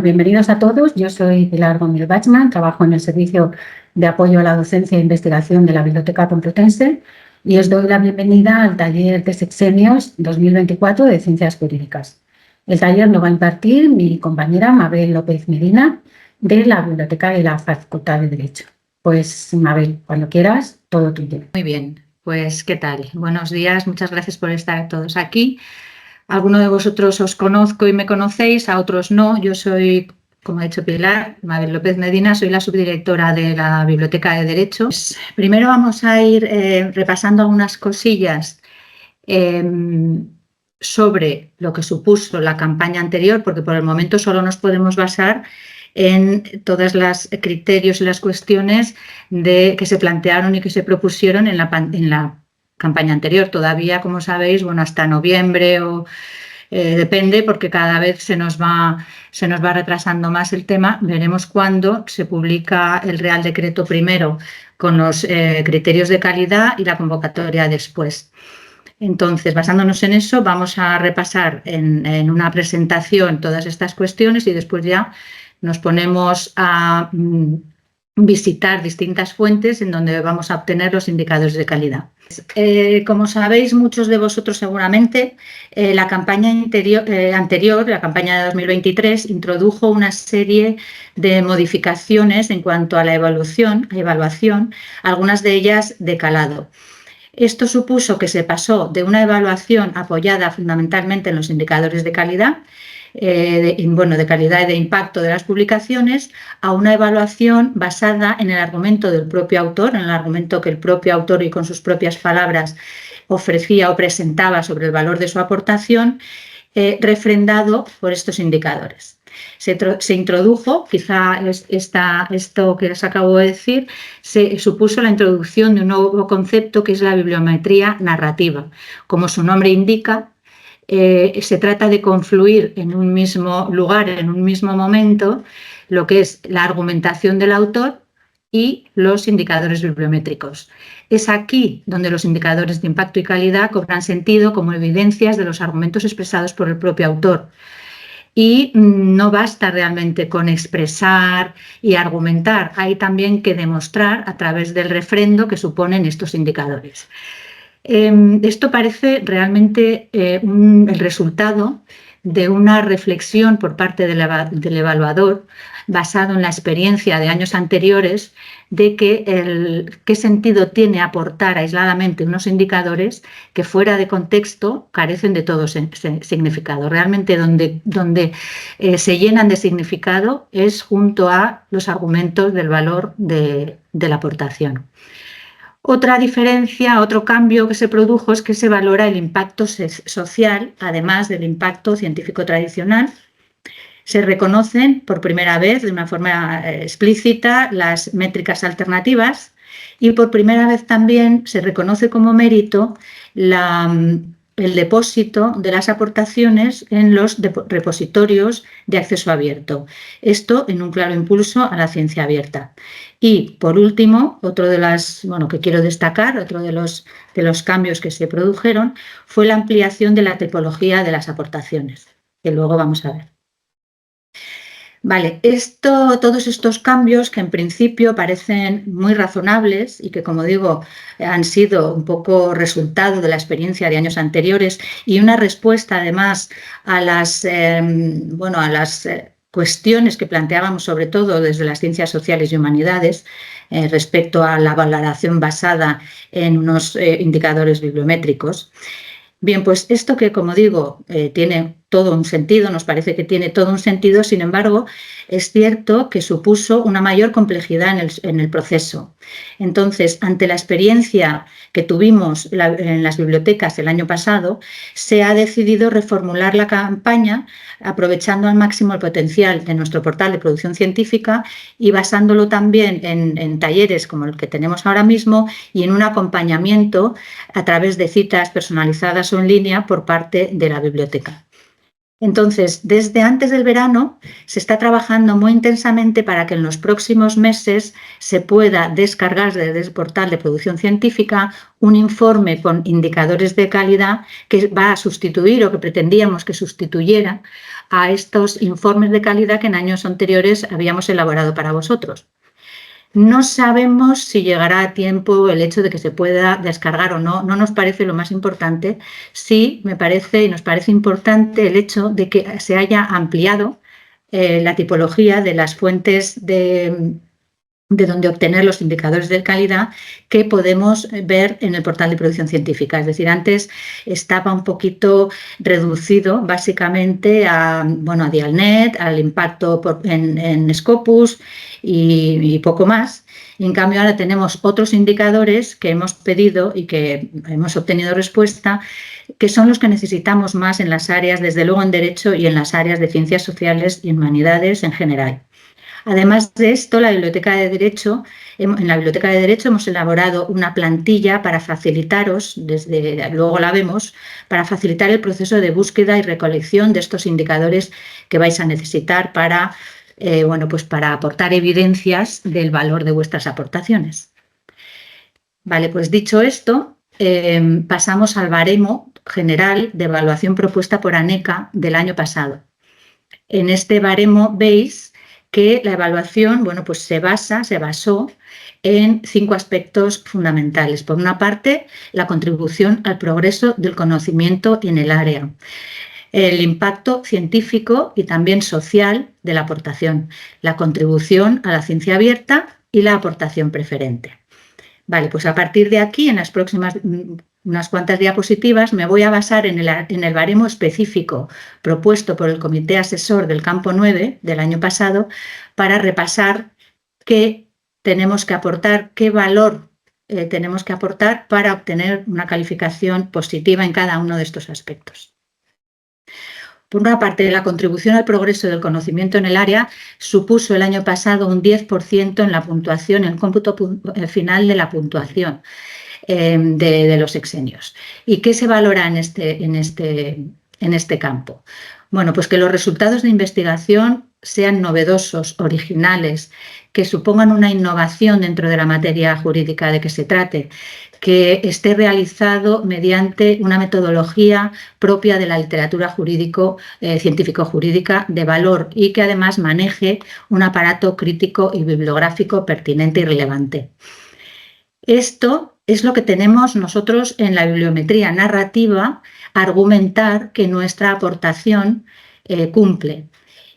Bueno, bienvenidos a todos. Yo soy Pilar Gómez Bachmann, trabajo en el Servicio de Apoyo a la Docencia e Investigación de la Biblioteca Complutense y os doy la bienvenida al taller de Sexenios 2024 de Ciencias Jurídicas. El taller lo va a impartir mi compañera Mabel López Medina de la Biblioteca de la Facultad de Derecho. Pues Mabel, cuando quieras, todo tuyo. Muy bien, pues ¿qué tal? Buenos días, muchas gracias por estar todos aquí. Algunos de vosotros os conozco y me conocéis, a otros no. Yo soy, como ha dicho Pilar, Mabel López Medina, soy la subdirectora de la Biblioteca de Derecho. Pues, primero vamos a ir repasando algunas cosillas sobre lo que supuso la campaña anterior, porque por el momento solo nos podemos basar en todos los criterios y las cuestiones que se plantearon y que se propusieron en la campaña anterior. Todavía, como sabéis, bueno, hasta noviembre o depende, porque cada vez se nos va retrasando más el tema. Veremos cuándo se publica el Real Decreto primero con los criterios de calidad y la convocatoria después. Entonces, basándonos en eso, vamos a repasar en una presentación todas estas cuestiones y después ya nos ponemos a visitar distintas fuentes en donde vamos a obtener los indicadores de calidad. Como sabéis muchos de vosotros seguramente, la campaña anterior, la campaña de 2023, introdujo una serie de modificaciones en cuanto a la evaluación, algunas de ellas de calado. Esto supuso que se pasó de una evaluación apoyada fundamentalmente en los indicadores de calidad, de calidad y de impacto de las publicaciones, a una evaluación basada en el argumento del propio autor, en el argumento que el propio autor y con sus propias palabras ofrecía o presentaba sobre el valor de su aportación, refrendado por estos indicadores. Se introdujo, quizá esto que os acabo de decir, se supuso la introducción de un nuevo concepto que es la bibliometría narrativa. Como su nombre indica, se trata de confluir en un mismo lugar, en un mismo momento, lo que es la argumentación del autor y los indicadores bibliométricos. Es aquí donde los indicadores de impacto y calidad cobran sentido como evidencias de los argumentos expresados por el propio autor. Y no basta realmente con expresar y argumentar, hay también que demostrar a través del refrendo que suponen estos indicadores. Esto parece realmente el resultado de una reflexión por parte del evaluador basado en la experiencia de años anteriores de qué sentido tiene aportar aisladamente unos indicadores que fuera de contexto carecen de todo significado. Realmente donde se llenan de significado es junto a los argumentos del valor de la aportación. Otra diferencia, otro cambio que se produjo es que se valora el impacto social, además del impacto científico tradicional. Se reconocen por primera vez de una forma explícita las métricas alternativas y por primera vez también se reconoce como mérito el depósito de las aportaciones en los repositorios de acceso abierto. Esto en un claro impulso a la ciencia abierta. Y, por último, otro de que quiero destacar, otro de los cambios que se produjeron, fue la ampliación de la tipología de las aportaciones, que luego vamos a ver. Vale, todos estos cambios que en principio parecen muy razonables y que, como digo, han sido un poco resultado de la experiencia de años anteriores y una respuesta además a las cuestiones que planteábamos sobre todo desde las ciencias sociales y humanidades respecto a la valoración basada en unos indicadores bibliométricos. Bien, pues esto que, como digo, tiene todo un sentido, nos parece que tiene todo un sentido, sin embargo, es cierto que supuso una mayor complejidad en el proceso. Entonces, ante la experiencia que tuvimos en las bibliotecas el año pasado, se ha decidido reformular la campaña aprovechando al máximo el potencial de nuestro portal de producción científica y basándolo también en talleres como el que tenemos ahora mismo y en un acompañamiento a través de citas personalizadas o en línea por parte de la biblioteca. Entonces, desde antes del verano se está trabajando muy intensamente para que en los próximos meses se pueda descargar desde el portal de producción científica un informe con indicadores de calidad que va a sustituir o que pretendíamos que sustituyera a estos informes de calidad que en años anteriores habíamos elaborado para vosotros. No sabemos si llegará a tiempo el hecho de que se pueda descargar o no. No nos parece lo más importante. Sí, me parece y nos parece importante el hecho de que se haya ampliado la tipología de las fuentes de donde obtener los indicadores de calidad que podemos ver en el portal de producción científica. Es decir, antes estaba un poquito reducido básicamente a Dialnet, al impacto en Scopus y poco más. Y en cambio ahora tenemos otros indicadores que hemos pedido y que hemos obtenido respuesta, que son los que necesitamos más en las áreas, desde luego en Derecho y en las áreas de Ciencias Sociales y Humanidades en general. Además de esto, en la Biblioteca de Derecho hemos elaborado una plantilla para facilitaros, luego la vemos, para facilitar el proceso de búsqueda y recolección de estos indicadores que vais a necesitar para aportar evidencias del valor de vuestras aportaciones. Vale, pues dicho esto, pasamos al baremo general de evaluación propuesta por ANECA del año pasado. En este baremo veis que la evaluación se basó en 5 aspectos fundamentales. Por una parte, la contribución al progreso del conocimiento en el área, el impacto científico y también social de la aportación, la contribución a la ciencia abierta y la aportación preferente. Vale, pues a partir de aquí, en las próximas unas cuantas diapositivas, me voy a basar en el baremo específico propuesto por el Comité Asesor del Campo 9 del año pasado para repasar qué tenemos que aportar, qué valor tenemos que aportar para obtener una calificación positiva en cada uno de estos aspectos. Por una parte, la contribución al progreso del conocimiento en el área supuso el año pasado un 10% en la puntuación, en el cómputo final de la puntuación de los sexenios. ¿Y qué se valora en este campo? Bueno, pues que los resultados de investigación sean novedosos, originales, que supongan una innovación dentro de la materia jurídica de que se trate, que esté realizado mediante una metodología propia de la literatura científico-jurídica de valor y que además maneje un aparato crítico y bibliográfico pertinente y relevante. Esto es lo que tenemos nosotros en la bibliometría narrativa, argumentar que nuestra aportación cumple.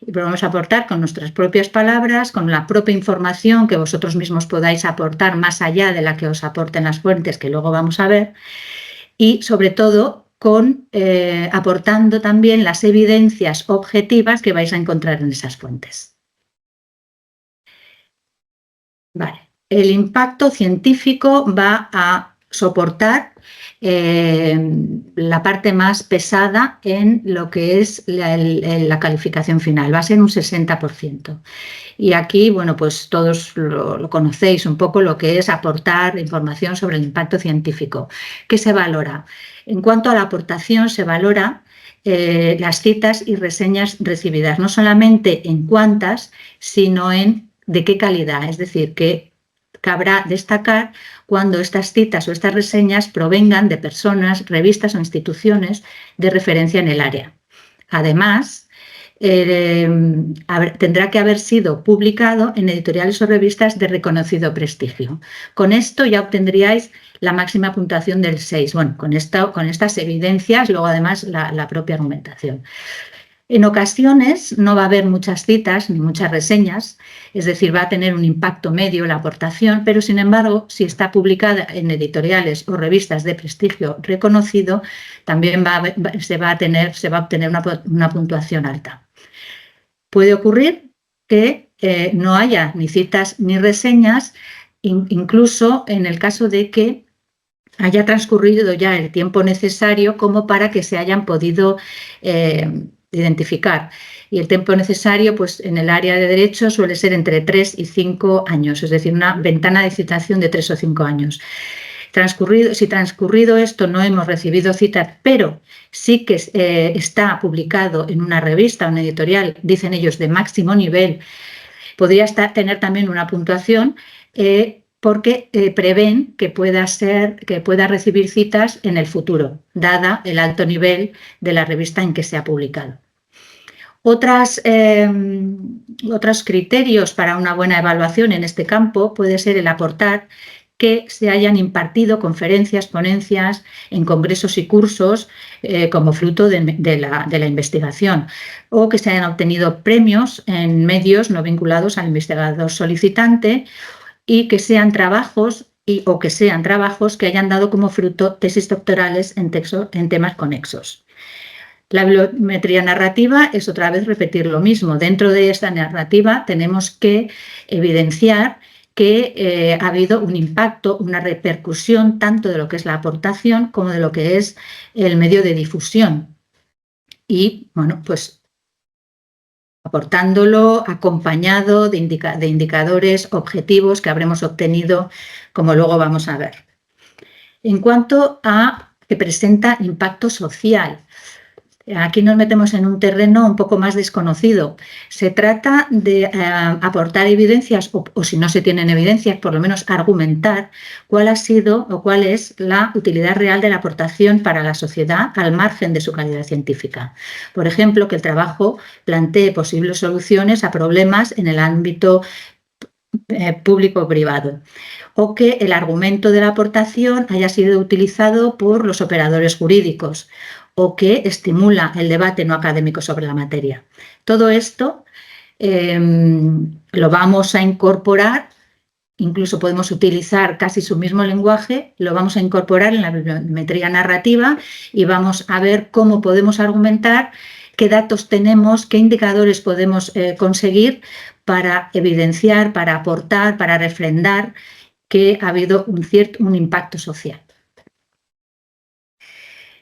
Y vamos a aportar con nuestras propias palabras, con la propia información que vosotros mismos podáis aportar más allá de la que os aporten las fuentes que luego vamos a ver y sobre todo aportando también las evidencias objetivas que vais a encontrar en esas fuentes. Vale. El impacto científico va a soportar la parte más pesada en lo que es la calificación final, va a ser un 60%. Y aquí, bueno, pues todos lo conocéis un poco lo que es aportar información sobre el impacto científico. ¿Qué se valora? En cuanto a la aportación, se valora las citas y reseñas recibidas, no solamente en cuántas, sino en de qué calidad, es decir, que cabrá destacar cuando estas citas o estas reseñas provengan de personas, revistas o instituciones de referencia en el área. Además, tendrá que haber sido publicado en editoriales o revistas de reconocido prestigio. Con esto ya obtendríais la máxima puntuación del 6. Bueno, con estas evidencias, luego además la propia argumentación. En ocasiones no va a haber muchas citas ni muchas reseñas, es decir, va a tener un impacto medio la aportación, pero sin embargo, si está publicada en editoriales o revistas de prestigio reconocido, también se va a obtener una puntuación alta. Puede ocurrir que no haya ni citas ni reseñas, incluso en el caso de que haya transcurrido ya el tiempo necesario como para que se hayan podido identificar. Y el tiempo necesario, pues en el área de derecho suele ser entre 3 y 5 años, es decir, una ventana de citación de 3 o 5 años. Si transcurrido esto no hemos recibido citas, pero sí que está publicado en una revista, una editorial, dicen ellos, de máximo nivel, podría tener también una puntuación porque prevén que pueda recibir citas en el futuro, dada el alto nivel de la revista en que se ha publicado. Otros criterios para una buena evaluación en este campo puede ser el aportar que se hayan impartido conferencias, ponencias en congresos y cursos como fruto de la investigación, o que se hayan obtenido premios en medios no vinculados al investigador solicitante y que sean trabajos que hayan dado como fruto tesis doctorales en temas conexos. La bibliometría narrativa es otra vez repetir lo mismo. Dentro de esta narrativa tenemos que evidenciar que ha habido un impacto, una repercusión tanto de lo que es la aportación como de lo que es el medio de difusión. Y, bueno, pues aportándolo acompañado de indicadores objetivos que habremos obtenido, como luego vamos a ver. En cuanto a que presenta impacto social, aquí nos metemos en un terreno un poco más desconocido. Se trata de aportar evidencias, o si no se tienen evidencias, por lo menos argumentar cuál ha sido o cuál es la utilidad real de la aportación para la sociedad al margen de su calidad científica. Por ejemplo, que el trabajo plantee posibles soluciones a problemas en el ámbito público-privado, o que el argumento de la aportación haya sido utilizado por los operadores jurídicos, o que estimula el debate no académico sobre la materia. Todo esto lo vamos a incorporar, incluso podemos utilizar casi su mismo lenguaje, lo vamos a incorporar en la bibliometría narrativa y vamos a ver cómo podemos argumentar, qué datos tenemos, qué indicadores podemos conseguir para evidenciar, para aportar, para refrendar que ha habido un impacto social.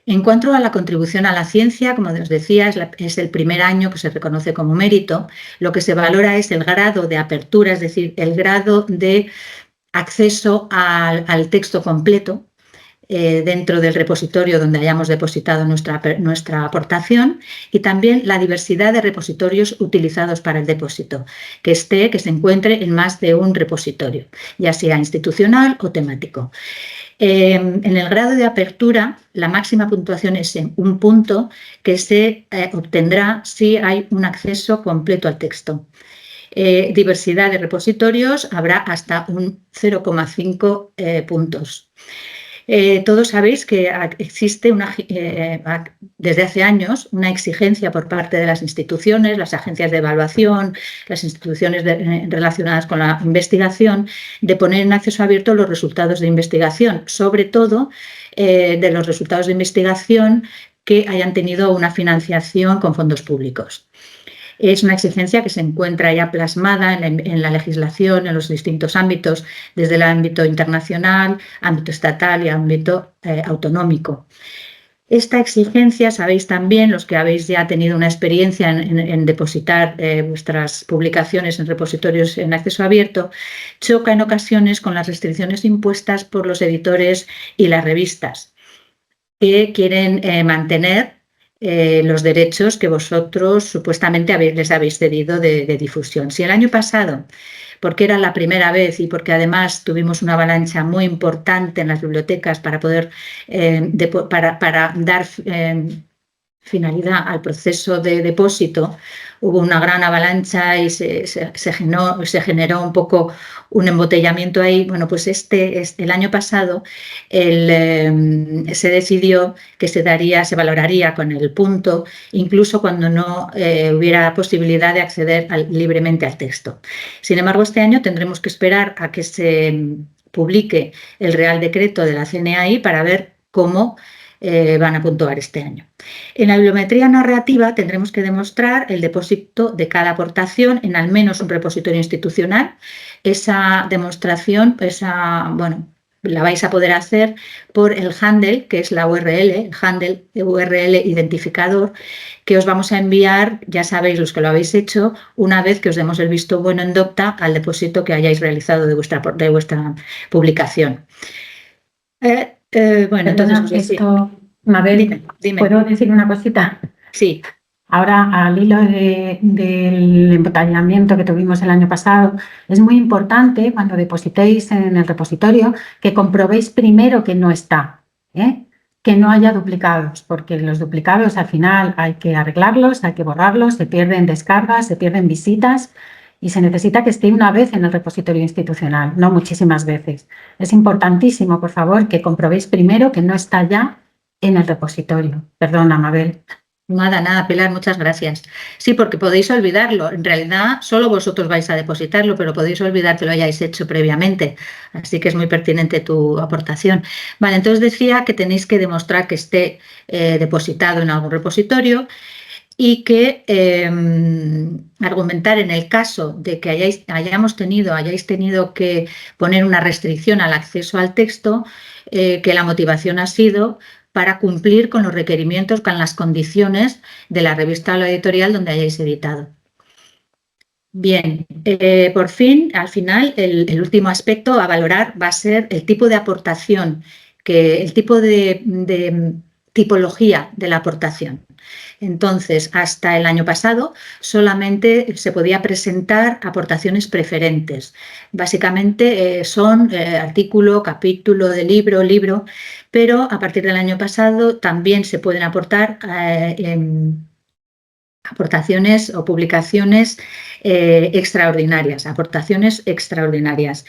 En cuanto a la contribución a la ciencia, como os decía, es el primer año que se reconoce como mérito. Lo que se valora es el grado de apertura, es decir, el grado de acceso al texto completo dentro del repositorio donde hayamos depositado nuestra aportación, y también la diversidad de repositorios utilizados para el depósito, que se encuentre en más de un repositorio, ya sea institucional o temático. En el grado de apertura, la máxima puntuación es en 1 punto, que se obtendrá si hay un acceso completo al texto. Diversidad de repositorios, habrá hasta un 0,5 puntos. Todos sabéis que existe desde hace años una exigencia por parte de las instituciones, las agencias de evaluación, las instituciones relacionadas con la investigación, de poner en acceso abierto los resultados de investigación, sobre todo de los resultados de investigación que hayan tenido una financiación con fondos públicos. Es una exigencia que se encuentra ya plasmada en la legislación, en los distintos ámbitos, desde el ámbito internacional, ámbito estatal y ámbito autonómico. Esta exigencia, sabéis también, los que habéis ya tenido una experiencia en depositar vuestras publicaciones en repositorios en acceso abierto, choca en ocasiones con las restricciones impuestas por los editores y las revistas, que quieren mantener los derechos que vosotros supuestamente les habéis cedido de difusión. Si el año pasado, porque era la primera vez y porque además tuvimos una avalancha muy importante en las bibliotecas para poder para dar finalidad al proceso de depósito, hubo una gran avalancha y se generó un poco un embotellamiento ahí. Bueno, pues el año pasado se decidió que se valoraría con el punto, incluso cuando no hubiera posibilidad de acceder libremente al texto. Sin embargo, este año tendremos que esperar a que se publique el Real Decreto de la CNAI para ver cómo van a puntuar este año. En la bibliometría narrativa tendremos que demostrar el depósito de cada aportación en al menos un repositorio institucional. Esa demostración, la vais a poder hacer por el handle, que es la URL, el handle URL identificador, que os vamos a enviar, ya sabéis los que lo habéis hecho, una vez que os demos el visto bueno en Docta al depósito que hayáis realizado de vuestra publicación. Bueno, Perdona, entonces, sí. Mabel, Dime. ¿puedo decir una cosita? Sí. Ahora, al hilo del embotellamiento que tuvimos el año pasado, es muy importante cuando depositéis en el repositorio que comprobéis primero que no está, ¿eh? Que no haya duplicados, porque los duplicados al final hay que arreglarlos, hay que borrarlos, se pierden descargas, se pierden visitas y se necesita que esté una vez en el repositorio institucional, no muchísimas veces. Es importantísimo, por favor, que comprobéis primero que no está ya en el repositorio. Perdona, Mabel. Nada, Pilar, muchas gracias. Sí, porque podéis olvidarlo. En realidad, solo vosotros vais a depositarlo, pero podéis olvidar que lo hayáis hecho previamente. Así que es muy pertinente tu aportación. Vale, entonces decía que tenéis que demostrar que esté depositado en algún repositorio y que argumentar en el caso de que hayáis tenido que poner una restricción al acceso al texto, que la motivación ha sido para cumplir con los requerimientos, con las condiciones de la revista o la editorial donde hayáis editado. Bien, por fin, al final, el último aspecto a valorar va a ser el tipo de aportación, el tipo de tipología de la aportación. Entonces, hasta el año pasado solamente se podía presentar aportaciones preferentes. Básicamente son artículo, capítulo de libro, pero a partir del año pasado también se pueden aportar aportaciones o publicaciones extraordinarias, aportaciones extraordinarias.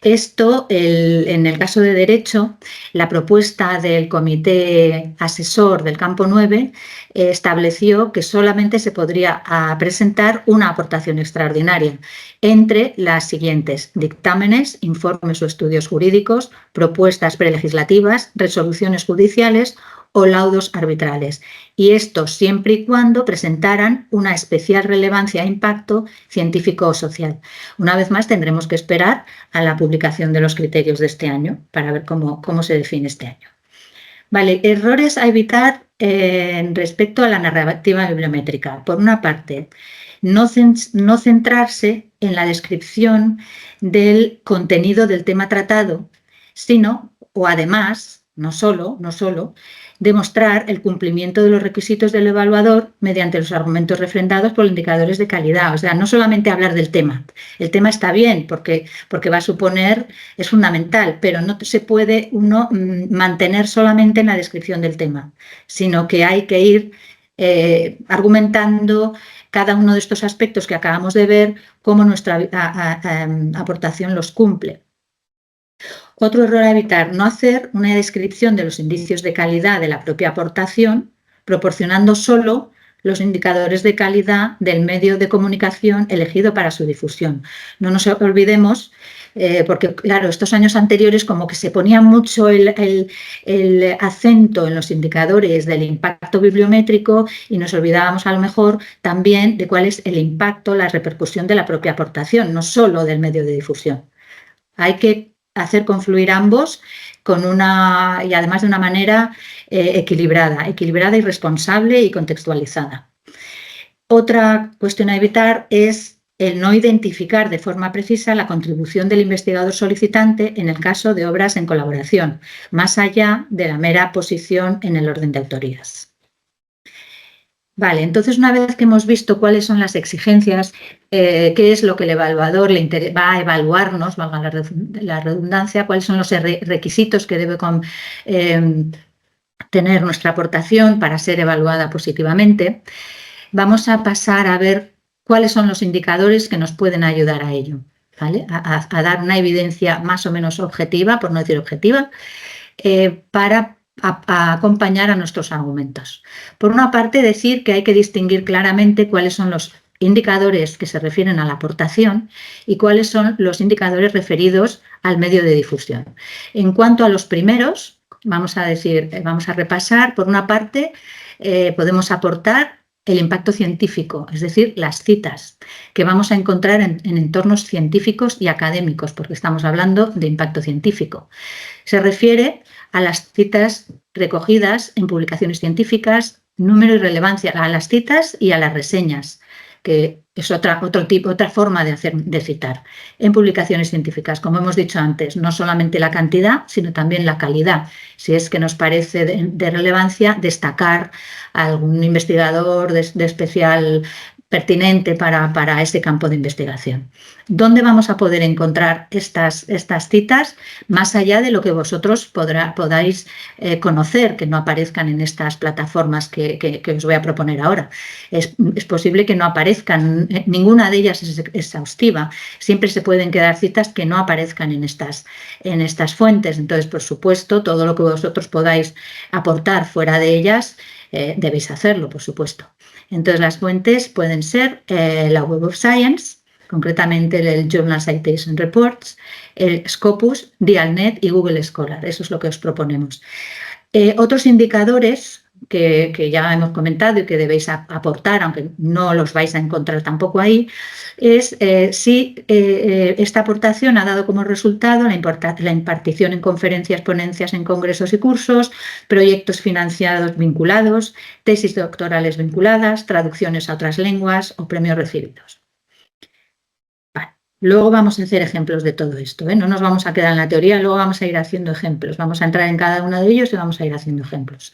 Esto, en el caso de Derecho, la propuesta del Comité Asesor del Campo 9 estableció que solamente se podría presentar una aportación extraordinaria entre las siguientes: dictámenes, informes o estudios jurídicos, propuestas prelegislativas, resoluciones judiciales o laudos arbitrales, y esto siempre y cuando presentaran una especial relevancia e impacto científico o social. Una vez más, tendremos que esperar a la publicación de los criterios de este año para ver cómo se define este año. Vale, errores a evitar respecto a la narrativa bibliométrica. Por una parte, no centrarse en la descripción del contenido del tema tratado, sino, o además, no solo, demostrar el cumplimiento de los requisitos del evaluador mediante los argumentos refrendados por indicadores de calidad. O sea, no solamente hablar del tema. El tema está bien porque va a suponer, es fundamental, pero no se puede uno mantener solamente en la descripción del tema, sino que hay que ir argumentando cada uno de estos aspectos que acabamos de ver, cómo nuestra aportación los cumple. Otro error a evitar: no hacer una descripción de los indicios de calidad de la propia aportación, proporcionando solo los indicadores de calidad del medio de comunicación elegido para su difusión. No nos olvidemos, porque claro, estos años anteriores como que se ponía mucho el acento en los indicadores del impacto bibliométrico y nos olvidábamos a lo mejor también de cuál es el impacto, la repercusión de la propia aportación, no solo del medio de difusión. Hay que hacer confluir ambos y además de una manera equilibrada y responsable y contextualizada. Otra cuestión a evitar es el no identificar de forma precisa la contribución del investigador solicitante en el caso de obras en colaboración, más allá de la mera posición en el orden de autorías. Vale, entonces una vez que hemos visto cuáles son las exigencias, qué es lo que el evaluador va a evaluarnos, valga la redundancia, cuáles son los requisitos que debe tener nuestra aportación para ser evaluada positivamente, vamos a pasar a ver cuáles son los indicadores que nos pueden ayudar a ello, ¿vale? A dar una evidencia más o menos objetiva, por no decir objetiva, para acompañar a nuestros argumentos. Por una parte, decir que hay que distinguir claramente cuáles son los indicadores que se refieren a la aportación y cuáles son los indicadores referidos al medio de difusión. En cuanto a los primeros, vamos a repasar. Por una parte, podemos aportar el impacto científico, es decir, las citas que vamos a encontrar en entornos científicos y académicos, porque estamos hablando de impacto científico. Se refiere a las citas recogidas en publicaciones científicas, número y relevancia, a las citas y a las reseñas, que es otra forma de citar. En publicaciones científicas, como hemos dicho antes, no solamente la cantidad, sino también la calidad. Si es que nos parece de relevancia destacar a algún investigador de especial pertinente para ese campo de investigación. ¿Dónde vamos a poder encontrar estas citas? Más allá de lo que vosotros podáis conocer, que no aparezcan en estas plataformas que os voy a proponer ahora. Es posible que no aparezcan, ninguna de ellas es exhaustiva. Siempre se pueden quedar citas que no aparezcan en estas fuentes. Entonces, por supuesto, todo lo que vosotros podáis aportar fuera de ellas, debéis hacerlo, por supuesto. Entonces, las fuentes pueden ser la Web of Science, concretamente el Journal Citation Reports, el Scopus, Dialnet y Google Scholar. Eso es lo que os proponemos. Otros indicadores que ya hemos comentado y que debéis aportar, aunque no los vais a encontrar tampoco ahí, es si esta aportación ha dado como resultado la impartición en conferencias, ponencias en congresos y cursos, proyectos financiados vinculados, tesis doctorales vinculadas, traducciones a otras lenguas o premios recibidos. Luego vamos a hacer ejemplos de todo esto, ¿eh? No nos vamos a quedar en la teoría, luego vamos a ir haciendo ejemplos. Vamos a entrar en cada uno de ellos y vamos a ir haciendo ejemplos.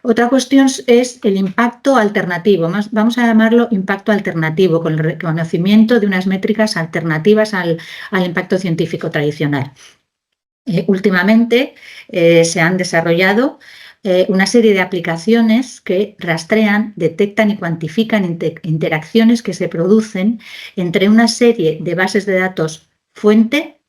Otra cuestión es el impacto alternativo. Vamos a llamarlo impacto alternativo, con el reconocimiento de unas métricas alternativas al impacto científico tradicional. Últimamente se han desarrollado una serie de aplicaciones que rastrean, detectan y cuantifican interacciones que se producen entre una serie de bases de datos fuente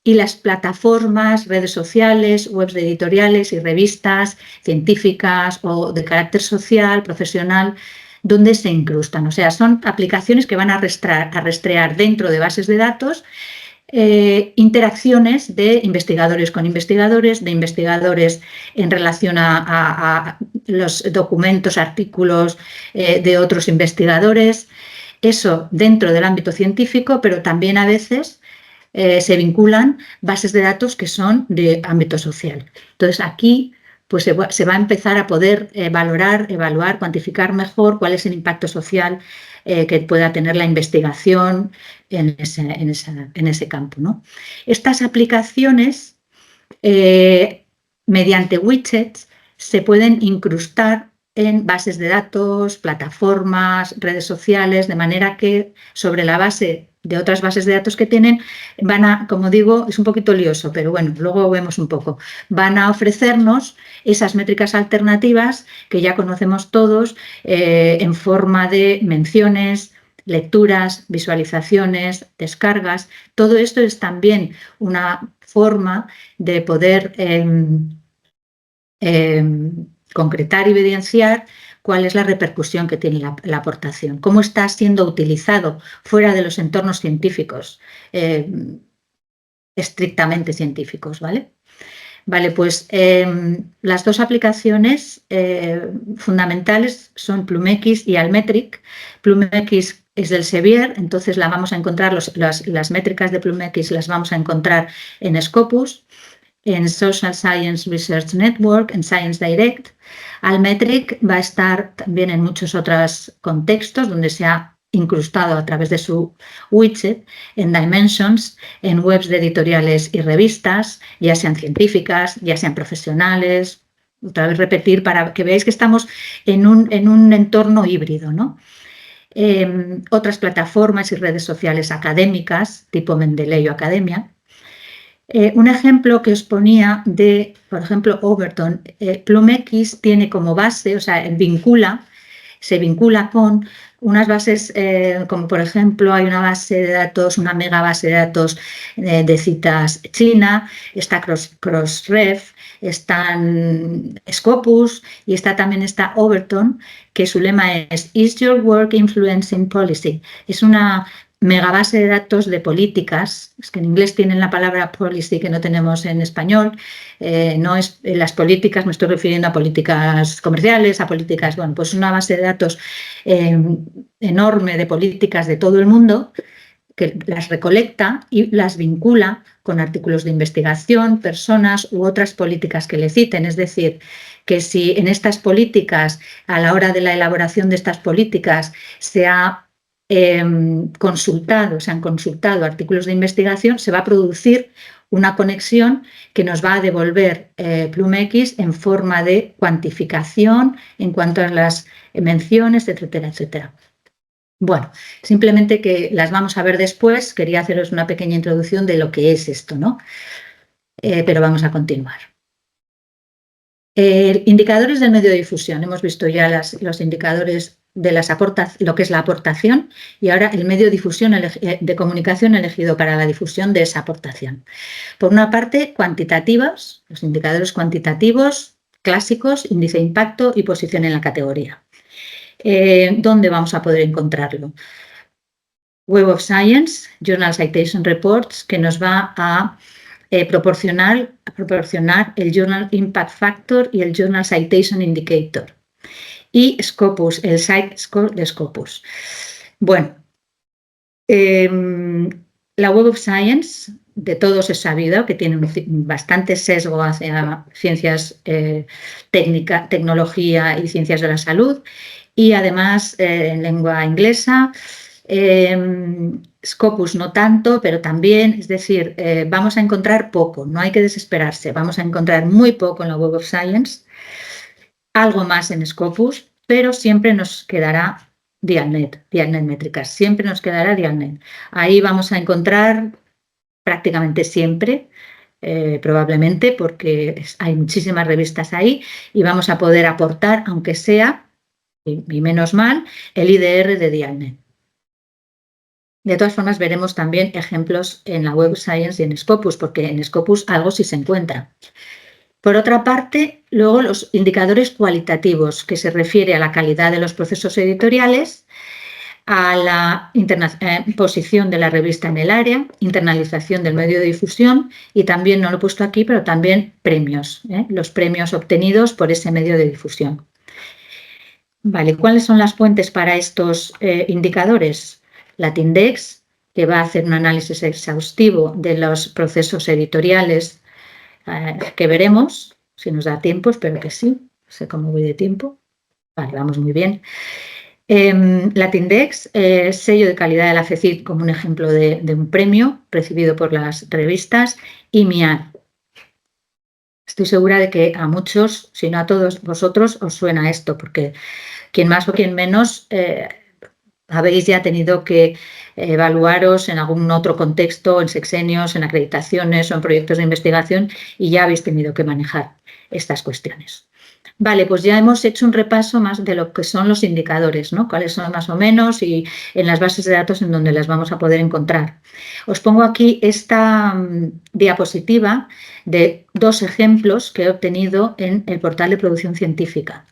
y las plataformas, redes sociales, webs editoriales y revistas científicas o de carácter social, profesional, donde se incrustan. O sea, son aplicaciones que van a rastrear dentro de bases de datos interacciones de investigadores con investigadores, de investigadores en relación a los documentos, artículos de otros investigadores. Eso dentro del ámbito científico, pero también a veces se vinculan bases de datos que son de ámbito social. Entonces, aquí pues se va a empezar a poder valorar, evaluar, cuantificar mejor cuál es el impacto social que pueda tener la investigación en ese campo, ¿no? Estas aplicaciones, mediante widgets, se pueden incrustar en bases de datos, plataformas, redes sociales, de manera que sobre la base de otras bases de datos que tienen, van a, como digo, es un poquito lioso, pero bueno, luego vemos un poco, van a ofrecernos esas métricas alternativas que ya conocemos todos en forma de menciones, lecturas, visualizaciones, descargas. Todo esto es también una forma de poder concretar y evidenciar cuál es la repercusión que tiene la aportación, cómo está siendo utilizado fuera de los entornos científicos, estrictamente científicos, ¿vale? Vale, pues las dos aplicaciones fundamentales son PlumX y Altmetric. PlumX es del Sevier, entonces la vamos a encontrar, las métricas de PlumX las vamos a encontrar en Scopus, en Social Science Research Network, en Science Direct. Altmetric va a estar también en muchos otros contextos donde se ha incrustado a través de su widget, en Dimensions, en webs de editoriales y revistas, ya sean científicas, ya sean profesionales. Otra vez repetir para que veáis que estamos en un entorno híbrido, ¿no? Otras plataformas y redes sociales académicas, tipo Mendeley o Academia. Un ejemplo que os ponía de, por ejemplo, Overton, PlumX tiene como base, o sea, se vincula con unas bases, como por ejemplo hay una base de datos, una mega base de datos de citas china, está Crossref, están Scopus y también está Overton, que su lema es "Is your work influencing policy?". Es una megabase de datos de políticas, es que en inglés tienen la palabra policy que no tenemos en español, no es las políticas, me estoy refiriendo a políticas comerciales, a políticas, bueno, pues una base de datos enorme de políticas de todo el mundo, que las recolecta y las vincula con artículos de investigación, personas u otras políticas que le citen. Es decir, que si en estas políticas, a la hora de la elaboración de estas políticas, se ha consultado, se han consultado artículos de investigación, se va a producir una conexión que nos va a devolver PlumX en forma de cuantificación en cuanto a las menciones, etcétera, etcétera. Bueno, simplemente que las vamos a ver después. Quería haceros una pequeña introducción de lo que es esto, ¿no? Pero vamos a continuar. Indicadores del medio de difusión. Hemos visto ya los indicadores de lo que es la aportación y ahora el medio de comunicación elegido para la difusión de esa aportación. Por una parte, cuantitativos, los indicadores cuantitativos clásicos, índice de impacto y posición en la categoría. ¿Dónde vamos a poder encontrarlo? Web of Science, Journal Citation Reports, que nos va a proporcionar el Journal Impact Factor y el Journal Citation Indicator. Y Scopus, el Site Score de Scopus. Bueno, la Web of Science, de todos es sabido que tiene bastante sesgo hacia ciencias, tecnología y ciencias de la salud, y además en lengua inglesa. Scopus no tanto, pero también, es decir, vamos a encontrar poco, no hay que desesperarse, vamos a encontrar muy poco en la Web of Science, algo más en Scopus, pero siempre nos quedará Dialnet Métricas, siempre nos quedará Dialnet. Ahí vamos a encontrar prácticamente siempre, probablemente, porque hay muchísimas revistas ahí y vamos a poder aportar, aunque sea, y menos mal, el IDR de Dialnet. De todas formas, veremos también ejemplos en la Web of Science y en Scopus, porque en Scopus algo sí se encuentra. Por otra parte, luego los indicadores cualitativos, que se refiere a la calidad de los procesos editoriales, a la posición de la revista en el área, internalización del medio de difusión y también, no lo he puesto aquí, pero también premios, los premios obtenidos por ese medio de difusión. Vale, ¿cuáles son las fuentes para estos indicadores? Latindex, que va a hacer un análisis exhaustivo de los procesos editoriales que veremos, si nos da tiempo, espero que sí, no sé cómo voy de tiempo. Vale, vamos muy bien. Latindex, sello de calidad de la FECID como un ejemplo de un premio recibido por las revistas, y MIAR. Estoy segura de que a muchos, si no a todos vosotros, os suena esto, porque quien más o quien menos habéis ya tenido que evaluaros en algún otro contexto, en sexenios, en acreditaciones o en proyectos de investigación, y ya habéis tenido que manejar estas cuestiones. Vale, pues ya hemos hecho un repaso más de lo que son los indicadores, ¿no? Cuáles son más o menos y en las bases de datos en donde las vamos a poder encontrar. Os pongo aquí esta diapositiva de 2 ejemplos que he obtenido en el portal de producción científica.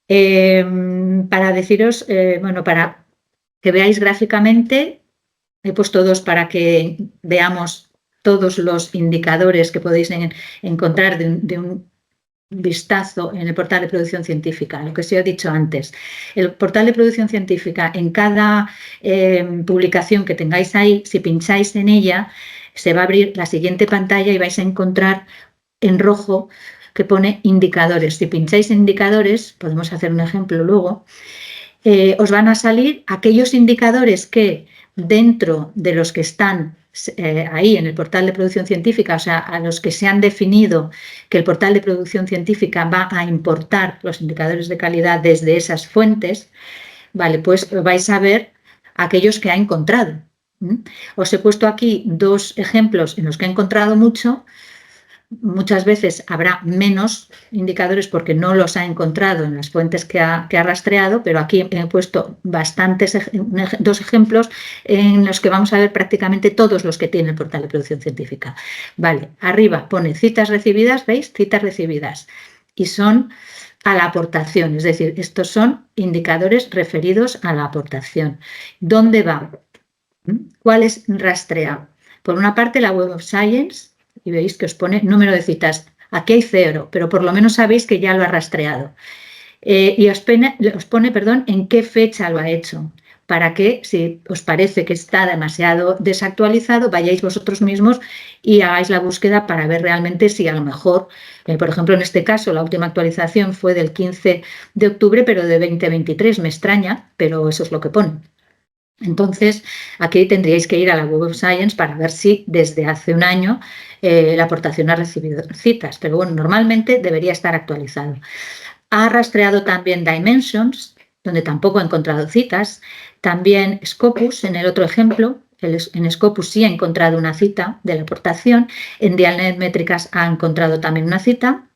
Para deciros, bueno, para que veáis gráficamente, he puesto 2 para que veamos todos los indicadores que podéis encontrar de un vistazo en el portal de producción científica, lo que os he dicho antes. El portal de producción científica, en cada publicación que tengáis ahí, si pincháis en ella, se va a abrir la siguiente pantalla y vais a encontrar en rojo que pone indicadores. Si pincháis en indicadores, podemos hacer un ejemplo luego, os van a salir aquellos indicadores que dentro de los que están ahí en el portal de producción científica, o sea, a los que se han definido que el portal de producción científica va a importar los indicadores de calidad desde esas fuentes, vale, pues vais a ver aquellos que ha encontrado. Os he puesto aquí 2 ejemplos en los que he encontrado mucho. Muchas veces habrá menos indicadores porque no los ha encontrado en las fuentes que ha rastreado, pero aquí he puesto 2 ejemplos en los que vamos a ver prácticamente todos los que tiene el portal de producción científica. Vale, arriba pone citas recibidas, ¿veis? Citas recibidas. Y son a la aportación, es decir, estos son indicadores referidos a la aportación. ¿Dónde va? ¿Cuáles rastrea? Por una parte, la Web of Science, y veis que os pone número de citas. Aquí hay 0, pero por lo menos sabéis que ya lo ha rastreado. Y os pone, en qué fecha lo ha hecho, para que, si os parece que está demasiado desactualizado, vayáis vosotros mismos y hagáis la búsqueda para ver realmente si a lo mejor, por ejemplo, en este caso, la última actualización fue del 15 de octubre, pero de 2023. Me extraña, pero eso es lo que pone. Entonces, aquí tendríais que ir a la Web of Science para ver si desde hace un año la aportación ha recibido citas, pero bueno, normalmente debería estar actualizado. Ha rastreado también Dimensions, donde tampoco ha encontrado citas, también Scopus, en el otro ejemplo. En Scopus sí ha encontrado una cita de la aportación, en Dialnet Métricas ha encontrado también una cita,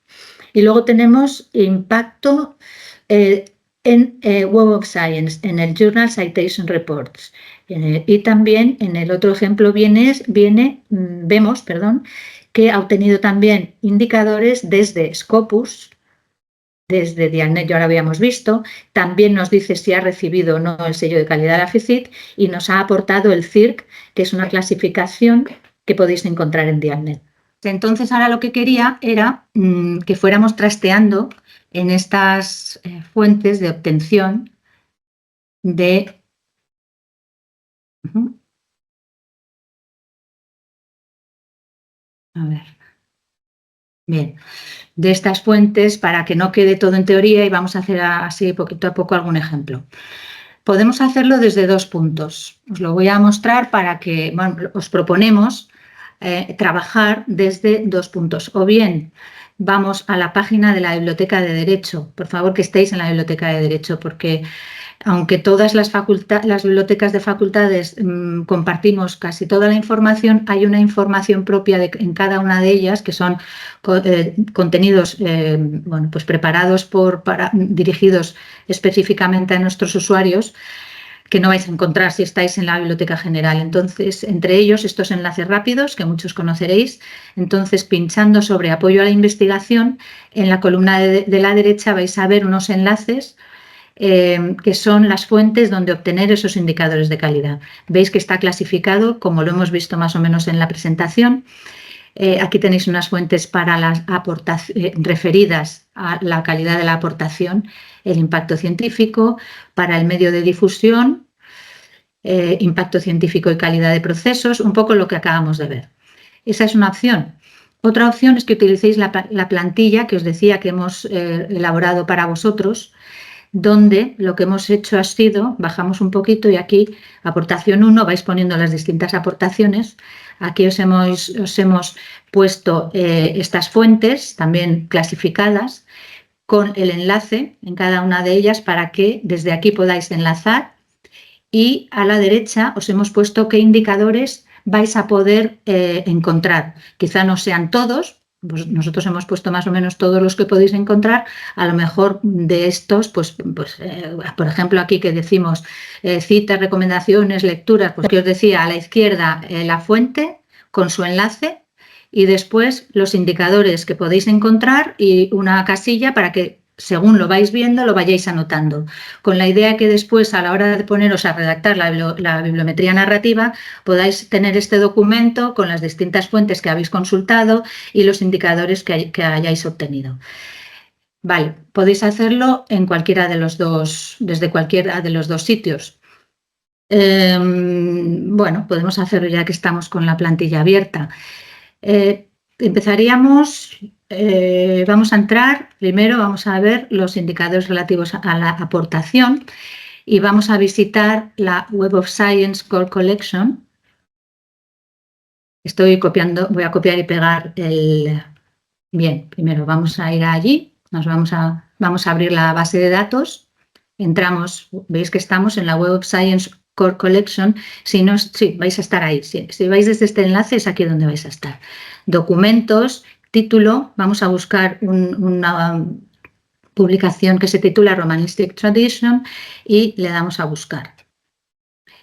y luego tenemos impacto en Web of Science, en el Journal Citation Reports. Y también en el otro ejemplo vemos que ha obtenido también indicadores desde Scopus, desde Dialnet ya lo habíamos visto, también nos dice si ha recibido o no el sello de calidad de la FICIT y nos ha aportado el CIRC, que es una clasificación que podéis encontrar en Dialnet. Entonces ahora lo que quería era que fuéramos trasteando en estas fuentes de obtención de... A ver. Bien, de estas fuentes para que no quede todo en teoría y vamos a hacer así poquito a poco algún ejemplo. Podemos hacerlo desde dos puntos. Os lo voy a mostrar para que os proponemos trabajar desde dos puntos. O bien vamos a la página de la Biblioteca de Derecho. Por favor, que estéis en la Biblioteca de Derecho, porque aunque todas las bibliotecas de facultades compartimos casi toda la información, hay una información propia en cada una de ellas que son contenidos pues preparados dirigidos específicamente a nuestros usuarios, que no vais a encontrar si estáis en la biblioteca general. Entonces, entre ellos, estos enlaces rápidos, que muchos conoceréis. Entonces, pinchando sobre apoyo a la investigación, en la columna de la derecha vais a ver unos enlaces que son las fuentes donde obtener esos indicadores de calidad. Veis que está clasificado, como lo hemos visto más o menos en la presentación. Aquí tenéis unas fuentes para las referidas a la calidad de la aportación, el impacto científico, para el medio de difusión, impacto científico y calidad de procesos, un poco lo que acabamos de ver. Esa es una opción. Otra opción es que utilicéis la plantilla que os decía que hemos elaborado para vosotros, donde lo que hemos hecho ha sido, bajamos un poquito y aquí, aportación 1, vais poniendo las distintas aportaciones. Aquí os hemos puesto estas fuentes, también clasificadas, con el enlace en cada una de ellas para que desde aquí podáis enlazar. Y a la derecha os hemos puesto qué indicadores vais a poder encontrar. Quizá no sean todos, pues nosotros hemos puesto más o menos todos los que podéis encontrar. A lo mejor de estos, por ejemplo, aquí que decimos citas, recomendaciones, lecturas, pues que os decía, a la izquierda la fuente con su enlace y después los indicadores que podéis encontrar y una casilla para que, según lo vais viendo, lo vayáis anotando, con la idea que después, a la hora de poneros a redactar la bibliometría narrativa, podáis tener este documento con las distintas fuentes que habéis consultado y los indicadores que hayáis obtenido. Vale, podéis hacerlo en cualquiera de los dos, desde cualquiera de los dos sitios. Bueno, podemos hacerlo ya que estamos con la plantilla abierta. Empezaríamos, vamos a entrar, primero vamos a ver los indicadores relativos a la aportación y vamos a visitar la Web of Science Core Collection. Estoy copiando, voy a copiar y pegar el... Bien, primero vamos a ir allí, vamos a abrir la base de datos, entramos, veis que estamos en la Web of Science Core Collection. Si vais a estar ahí. Si vais desde este enlace es aquí donde vais a estar. Documentos, título, vamos a buscar una publicación que se titula Romanistic Tradition y le damos a buscar.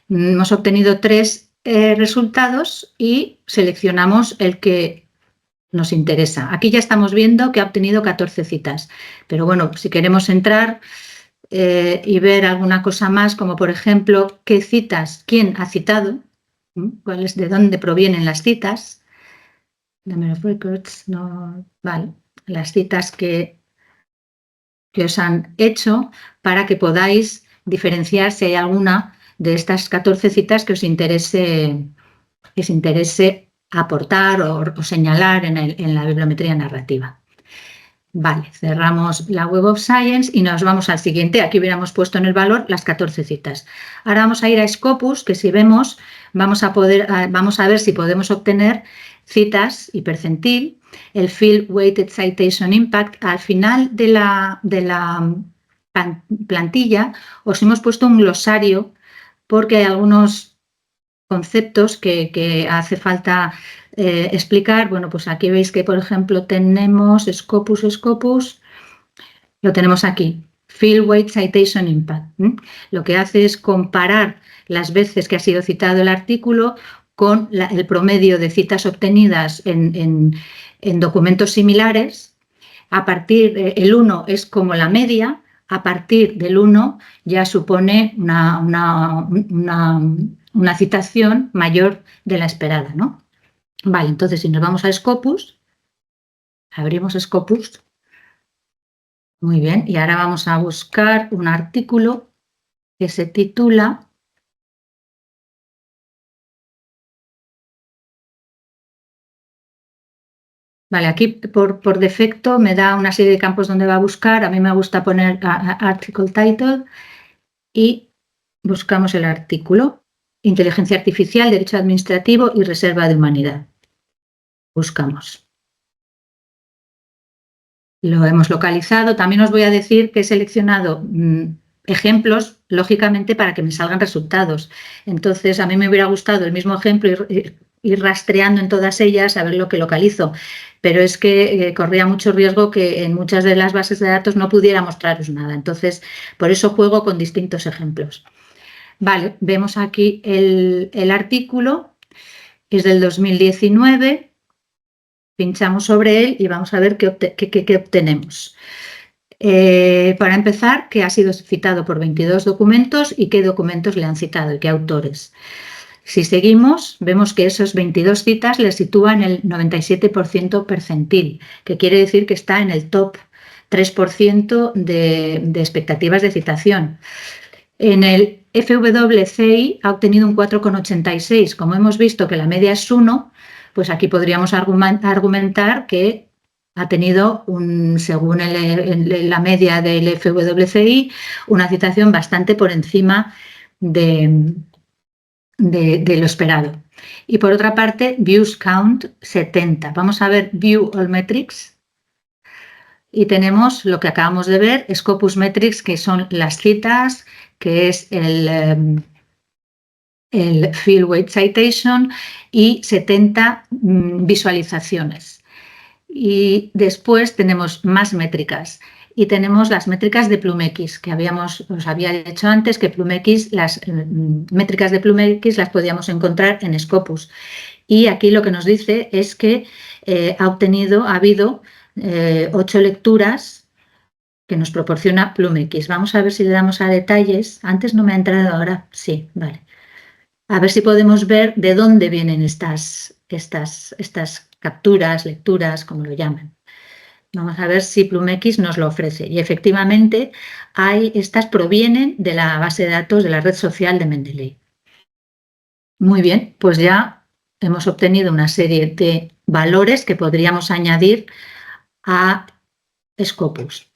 Hemos obtenido 3 resultados y seleccionamos el que nos interesa. Aquí ya estamos viendo que ha obtenido 14 citas, pero bueno, si queremos entrar y ver alguna cosa más, como por ejemplo, qué citas, quién ha citado, de dónde provienen las citas, number of records, no, vale, las citas que os han hecho para que podáis diferenciar si hay alguna de estas 14 citas que os interese aportar o señalar en la bibliometría narrativa. Vale, cerramos la Web of Science y nos vamos al siguiente. Aquí hubiéramos puesto en el valor las 14 citas. Ahora vamos a ir a Scopus, que si vemos, vamos a ver si podemos obtener citas y percentil, el Field Weighted Citation Impact. Al final de la plantilla os hemos puesto un glosario porque hay algunos conceptos que hace falta explicar. Bueno, pues aquí veis que, por ejemplo, tenemos Scopus, lo tenemos aquí, Field Weight Citation Impact. Lo que hace es comparar las veces que ha sido citado el artículo con el promedio de citas obtenidas en documentos similares. A partir el 1 es como la media, a partir del 1 ya supone una citación mayor de la esperada, ¿no? Vale, entonces si nos vamos a Scopus, abrimos Scopus. Muy bien, y ahora vamos a buscar un artículo que se titula Vale, aquí por defecto me da una serie de campos donde va a buscar. A mí me gusta poner Article Title y buscamos el artículo. Inteligencia Artificial, Derecho Administrativo y Reserva de Humanidad. Buscamos. Lo hemos localizado. También os voy a decir que he seleccionado ejemplos, lógicamente, para que me salgan resultados. Entonces, a mí me hubiera gustado el mismo ejemplo ir rastreando en todas ellas a ver lo que localizo. Pero es que corría mucho riesgo que en muchas de las bases de datos no pudiera mostraros nada. Entonces, por eso juego con distintos ejemplos. Vale, vemos aquí el artículo, es del 2019. Pinchamos sobre él y vamos a ver qué obtenemos. Para empezar, que ha sido citado por 22 documentos y qué documentos le han citado y qué autores. Si seguimos, vemos que esas 22 citas le sitúan el 97% percentil, que quiere decir que está en el top 3% de expectativas de citación. En el FWCI ha obtenido un 4,86. Como hemos visto que la media es 1, pues aquí podríamos argumentar que ha tenido, según la media del FWCI, una citación bastante por encima de lo esperado. Y por otra parte, Views Count 70. Vamos a ver View All Metrics. Y tenemos lo que acabamos de ver, Scopus Metrics, que son las citas, que es el Field Weight Citation y 70 visualizaciones. Y después tenemos más métricas. Y tenemos las métricas de PlumX, que os había dicho antes que PlumX, las métricas de PlumX las podíamos encontrar en Scopus. Y aquí lo que nos dice es que ha habido 8 lecturas que nos proporciona PlumX. Vamos a ver si le damos a detalles. Antes no me ha entrado, ahora sí, vale. A ver si podemos ver de dónde vienen estas capturas, lecturas, como lo llaman. Vamos a ver si PlumX nos lo ofrece. Y efectivamente, estas provienen de la base de datos de la red social de Mendeley. Muy bien, pues ya hemos obtenido una serie de valores que podríamos añadir a Scopus.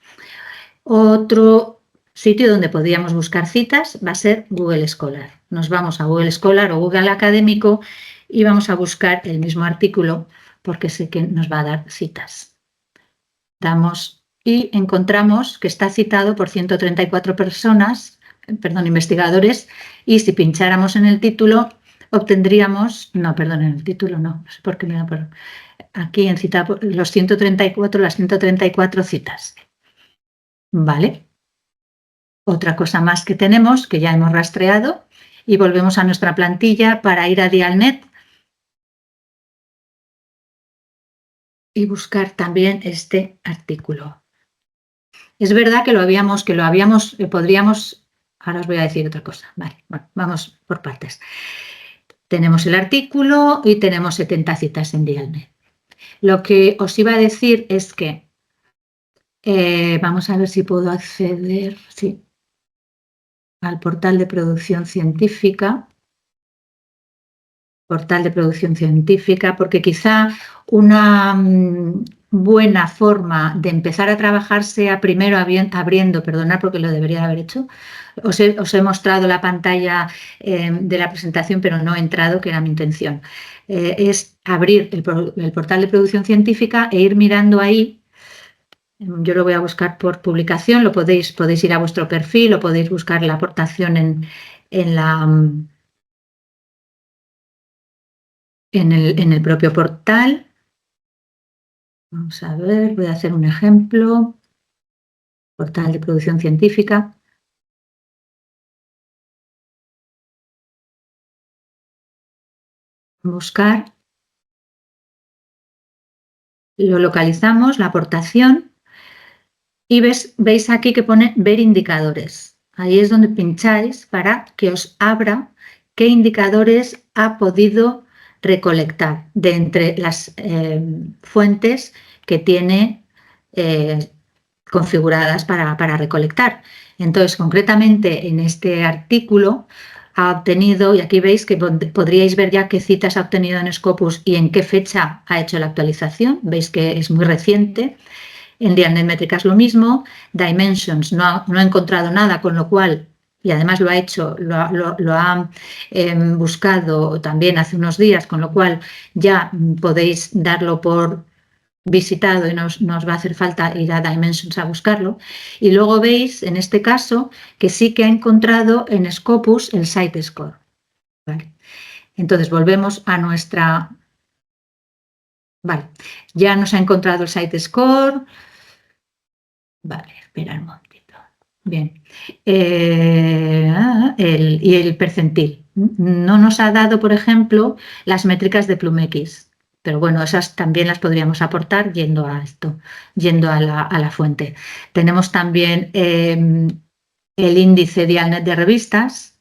Otro sitio donde podríamos buscar citas va a ser Google Scholar. Nos vamos a Google Scholar o Google Académico y vamos a buscar el mismo artículo porque sé que nos va a dar citas. Damos y encontramos que está citado por 134 investigadores, y si pincháramos en el título obtendríamos, en el título no sé por qué me da por aquí en cita las 134 citas. Vale. Otra cosa más que tenemos, que ya hemos rastreado, y volvemos a nuestra plantilla para ir a Dialnet y buscar también este artículo. Es verdad que podríamos, ahora os voy a decir otra cosa. Vale, bueno, vamos por partes. Tenemos el artículo y tenemos 70 citas en Dialnet. Lo que os iba a decir es que, vamos a ver si puedo acceder al portal de producción científica. Portal de producción científica, porque quizá una buena forma de empezar a trabajar sea primero abriendo, perdonad porque lo debería haber hecho, os he mostrado la pantalla de la presentación, pero no he entrado, que era mi intención. Es abrir el portal de producción científica e ir mirando ahí. Yo lo voy a buscar por publicación, podéis ir a vuestro perfil o podéis buscar la aportación en el propio portal. Vamos a ver, voy a hacer un ejemplo. Portal de producción científica. Buscar. Lo localizamos, la aportación. Y veis aquí que pone ver indicadores. Ahí es donde pincháis para que os abra qué indicadores ha podido recolectar de entre las fuentes que tiene configuradas para recolectar. Entonces, concretamente en este artículo ha obtenido, y aquí veis que podríais ver ya qué citas ha obtenido en Scopus y en qué fecha ha hecho la actualización. Veis que es muy reciente. En Dialnet Métricas lo mismo. Dimensions no ha encontrado nada, con lo cual, y además lo ha hecho, lo ha buscado también hace unos días, con lo cual ya podéis darlo por visitado y no os va a hacer falta ir a Dimensions a buscarlo. Y luego veis, en este caso, que sí que ha encontrado en Scopus el Site Score. ¿Vale? Entonces, volvemos a nuestra... Vale, ya nos ha encontrado el Site Score. Vale, espera un momentito. Bien. Y el percentil. No nos ha dado, por ejemplo, las métricas de PlumX. Pero bueno, esas también las podríamos aportar yendo a esto, yendo a la fuente. Tenemos también el índice Dialnet de revistas.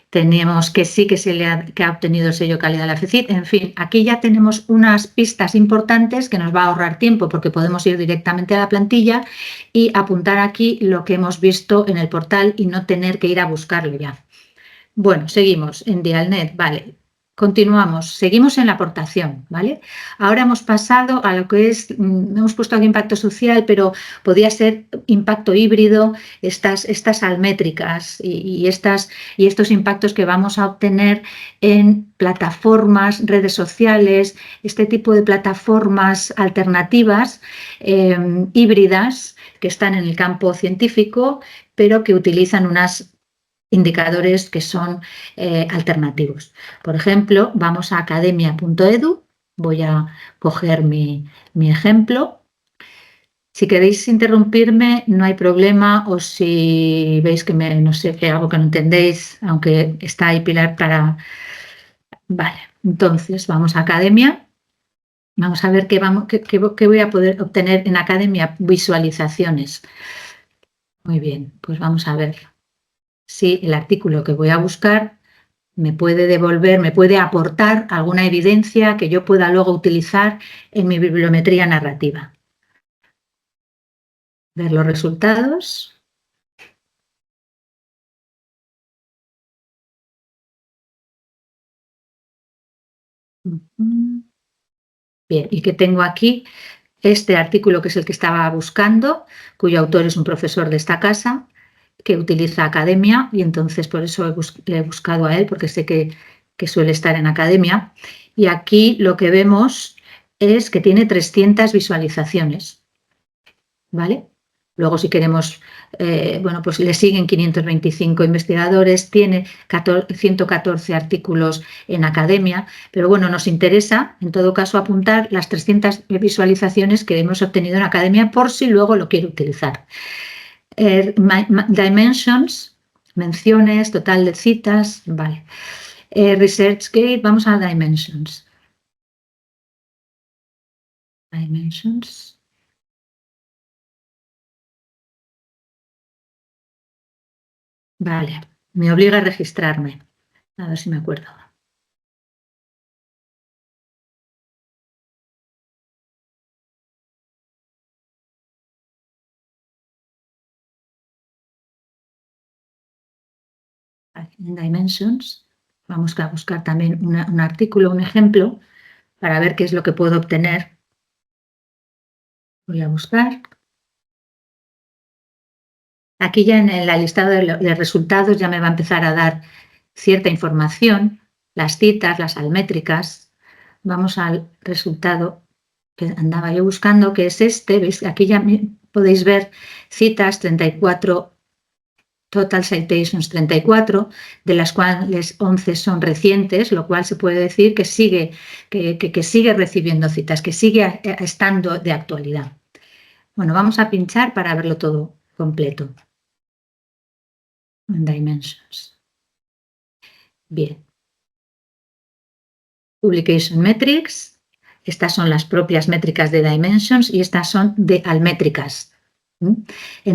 Tenemos que sí que ha obtenido el sello calidad de la FECIT. En fin, aquí ya tenemos unas pistas importantes que nos va a ahorrar tiempo porque podemos ir directamente a la plantilla y apuntar aquí lo que hemos visto en el portal y no tener que ir a buscarlo ya. Bueno, seguimos en Dialnet, vale. Continuamos, seguimos en la aportación, ¿vale? Ahora hemos pasado a lo que es, hemos puesto aquí impacto social, pero podría ser impacto híbrido, estas almétricas y estos impactos que vamos a obtener en plataformas, redes sociales, este tipo de plataformas alternativas, híbridas, que están en el campo científico, pero que utilizan unas indicadores que son alternativos. Por ejemplo, vamos a academia.edu, voy a coger mi ejemplo. Si queréis interrumpirme, no hay problema, o si veis que no sé, que algo que no entendéis, aunque está ahí Pilar para... Vale, entonces vamos a academia. Vamos a ver qué voy a poder obtener en academia. Visualizaciones. Muy bien, pues vamos a ver si el artículo que voy a buscar me puede devolver, me puede aportar alguna evidencia que yo pueda luego utilizar en mi bibliometría narrativa. Ver los resultados. Bien, y que tengo aquí este artículo que es el que estaba buscando, cuyo autor es un profesor de esta casa, que utiliza Academia, y entonces por eso le he buscado a él, porque sé que suele estar en Academia. Y aquí lo que vemos es que tiene 300 visualizaciones, ¿vale? Luego, si queremos, bueno, pues le siguen 525 investigadores, tiene 114 artículos en Academia, pero bueno, nos interesa, en todo caso, apuntar las 300 visualizaciones que hemos obtenido en Academia por si luego lo quiero utilizar. Dimensions, menciones, total de citas, vale. ResearchGate, vamos a Dimensions. Dimensions. Vale, me obliga a registrarme. A ver si me acuerdo. En Dimensions vamos a buscar también un artículo, un ejemplo, para ver qué es lo que puedo obtener. Voy a buscar. Aquí ya en la listado de resultados ya me va a empezar a dar cierta información, las citas, las almétricas. Vamos al resultado que andaba yo buscando, que es este. ¿Veis? Aquí ya podéis ver citas 34, total citations 34, de las cuales 11 son recientes, lo cual se puede decir que sigue recibiendo citas, que sigue estando de actualidad. Bueno, vamos a pinchar para verlo todo completo. En Dimensions. Bien. Publication Metrics. Estas son las propias métricas de Dimensions y estas son de Almétricas. En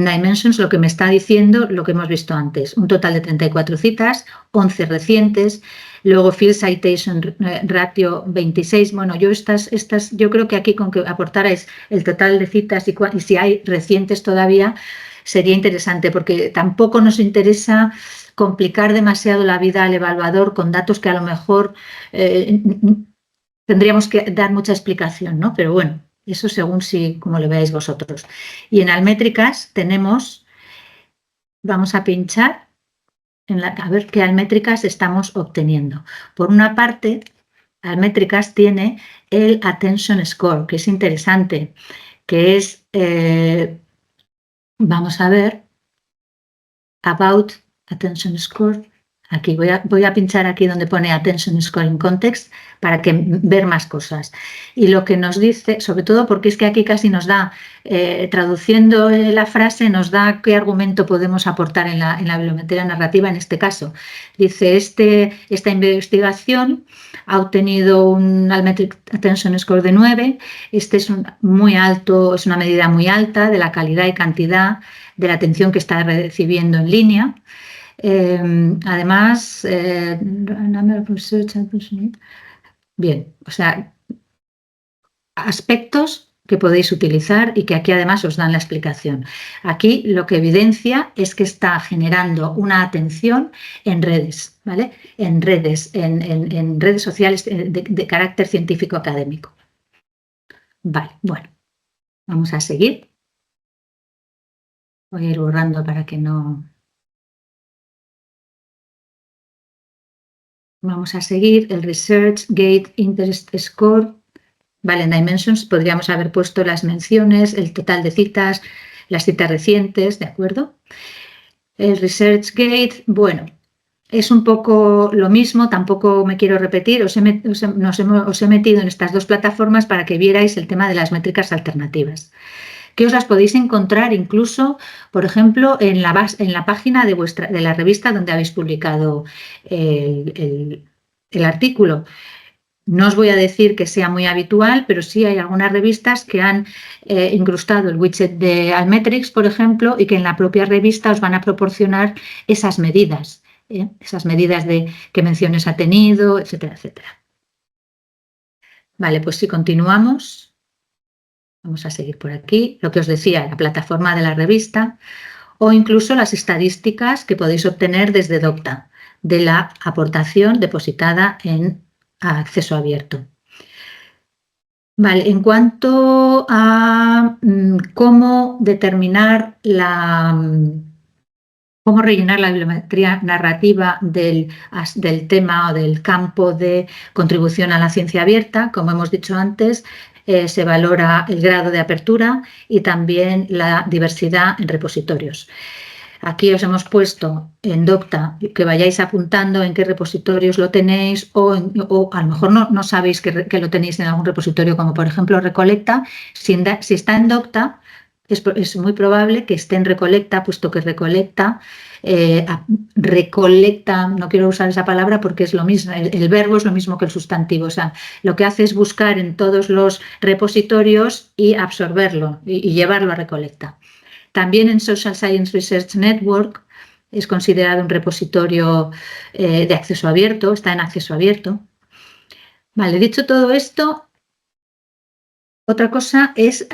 Dimensions lo que me está diciendo, lo que hemos visto antes, un total de 34 citas, 11 recientes, luego Field Citation Ratio 26. Bueno, yo creo que aquí con que aportarais el total de citas y si hay recientes todavía, sería interesante porque tampoco nos interesa complicar demasiado la vida al evaluador con datos que a lo mejor tendríamos que dar mucha explicación, ¿no? Pero bueno, eso según como lo veáis vosotros. Y en Almétricas tenemos, vamos a pinchar a ver qué almétricas estamos obteniendo. Por una parte, Almétricas tiene el Attention Score, que es interesante, que es, vamos a ver, About Attention Score. Aquí voy a pinchar aquí donde pone Attention Scoring Context para ver más cosas. Y lo que nos dice, sobre todo porque es que aquí casi nos da, traduciendo la frase, nos da qué argumento podemos aportar en la bibliometría narrativa en este caso. Dice, esta investigación ha obtenido un Almetric Attention Score de 9. Este es muy alto, es una medida muy alta de la calidad y cantidad de la atención que está recibiendo en línea. Además, bien, o sea, aspectos que podéis utilizar y que aquí además os dan la explicación. Aquí lo que evidencia es que está generando una atención en redes, ¿vale? En redes sociales de carácter científico académico. Vale, bueno, vamos a seguir. Voy a ir borrando para que no... Vamos a seguir el ResearchGate Interest Score. Vale, en Dimensions podríamos haber puesto las menciones, el total de citas, las citas recientes, ¿de acuerdo? El ResearchGate, bueno, es un poco lo mismo, tampoco me quiero repetir, os he metido en estas dos plataformas para que vierais el tema de las métricas alternativas, que os las podéis encontrar incluso, por ejemplo, en la página de la revista donde habéis publicado el artículo. No os voy a decir que sea muy habitual, pero sí hay algunas revistas que han incrustado el widget de Almetrics, por ejemplo, y que en la propia revista os van a proporcionar esas medidas de qué menciones ha tenido, etcétera, etcétera. Vale, pues si continuamos, vamos a seguir por aquí, lo que os decía, la plataforma de la revista o incluso las estadísticas que podéis obtener desde Docta, de la aportación depositada en acceso abierto. Vale, en cuanto a cómo determinar cómo rellenar la bibliometría narrativa del tema o del campo de contribución a la ciencia abierta, como hemos dicho antes, se valora el grado de apertura y también la diversidad en repositorios. Aquí os hemos puesto en Docta que vayáis apuntando en qué repositorios lo tenéis o a lo mejor no sabéis que lo tenéis en algún repositorio, como por ejemplo Recolecta. Si está en Docta, es muy probable que esté en Recolecta, puesto que Recolecta, no quiero usar esa palabra porque es lo mismo, el verbo es lo mismo que el sustantivo, o sea, lo que hace es buscar en todos los repositorios y absorberlo y llevarlo a Recolecta. También en Social Science Research Network es considerado un repositorio de acceso abierto, está en acceso abierto. Vale, dicho todo esto, otra cosa es,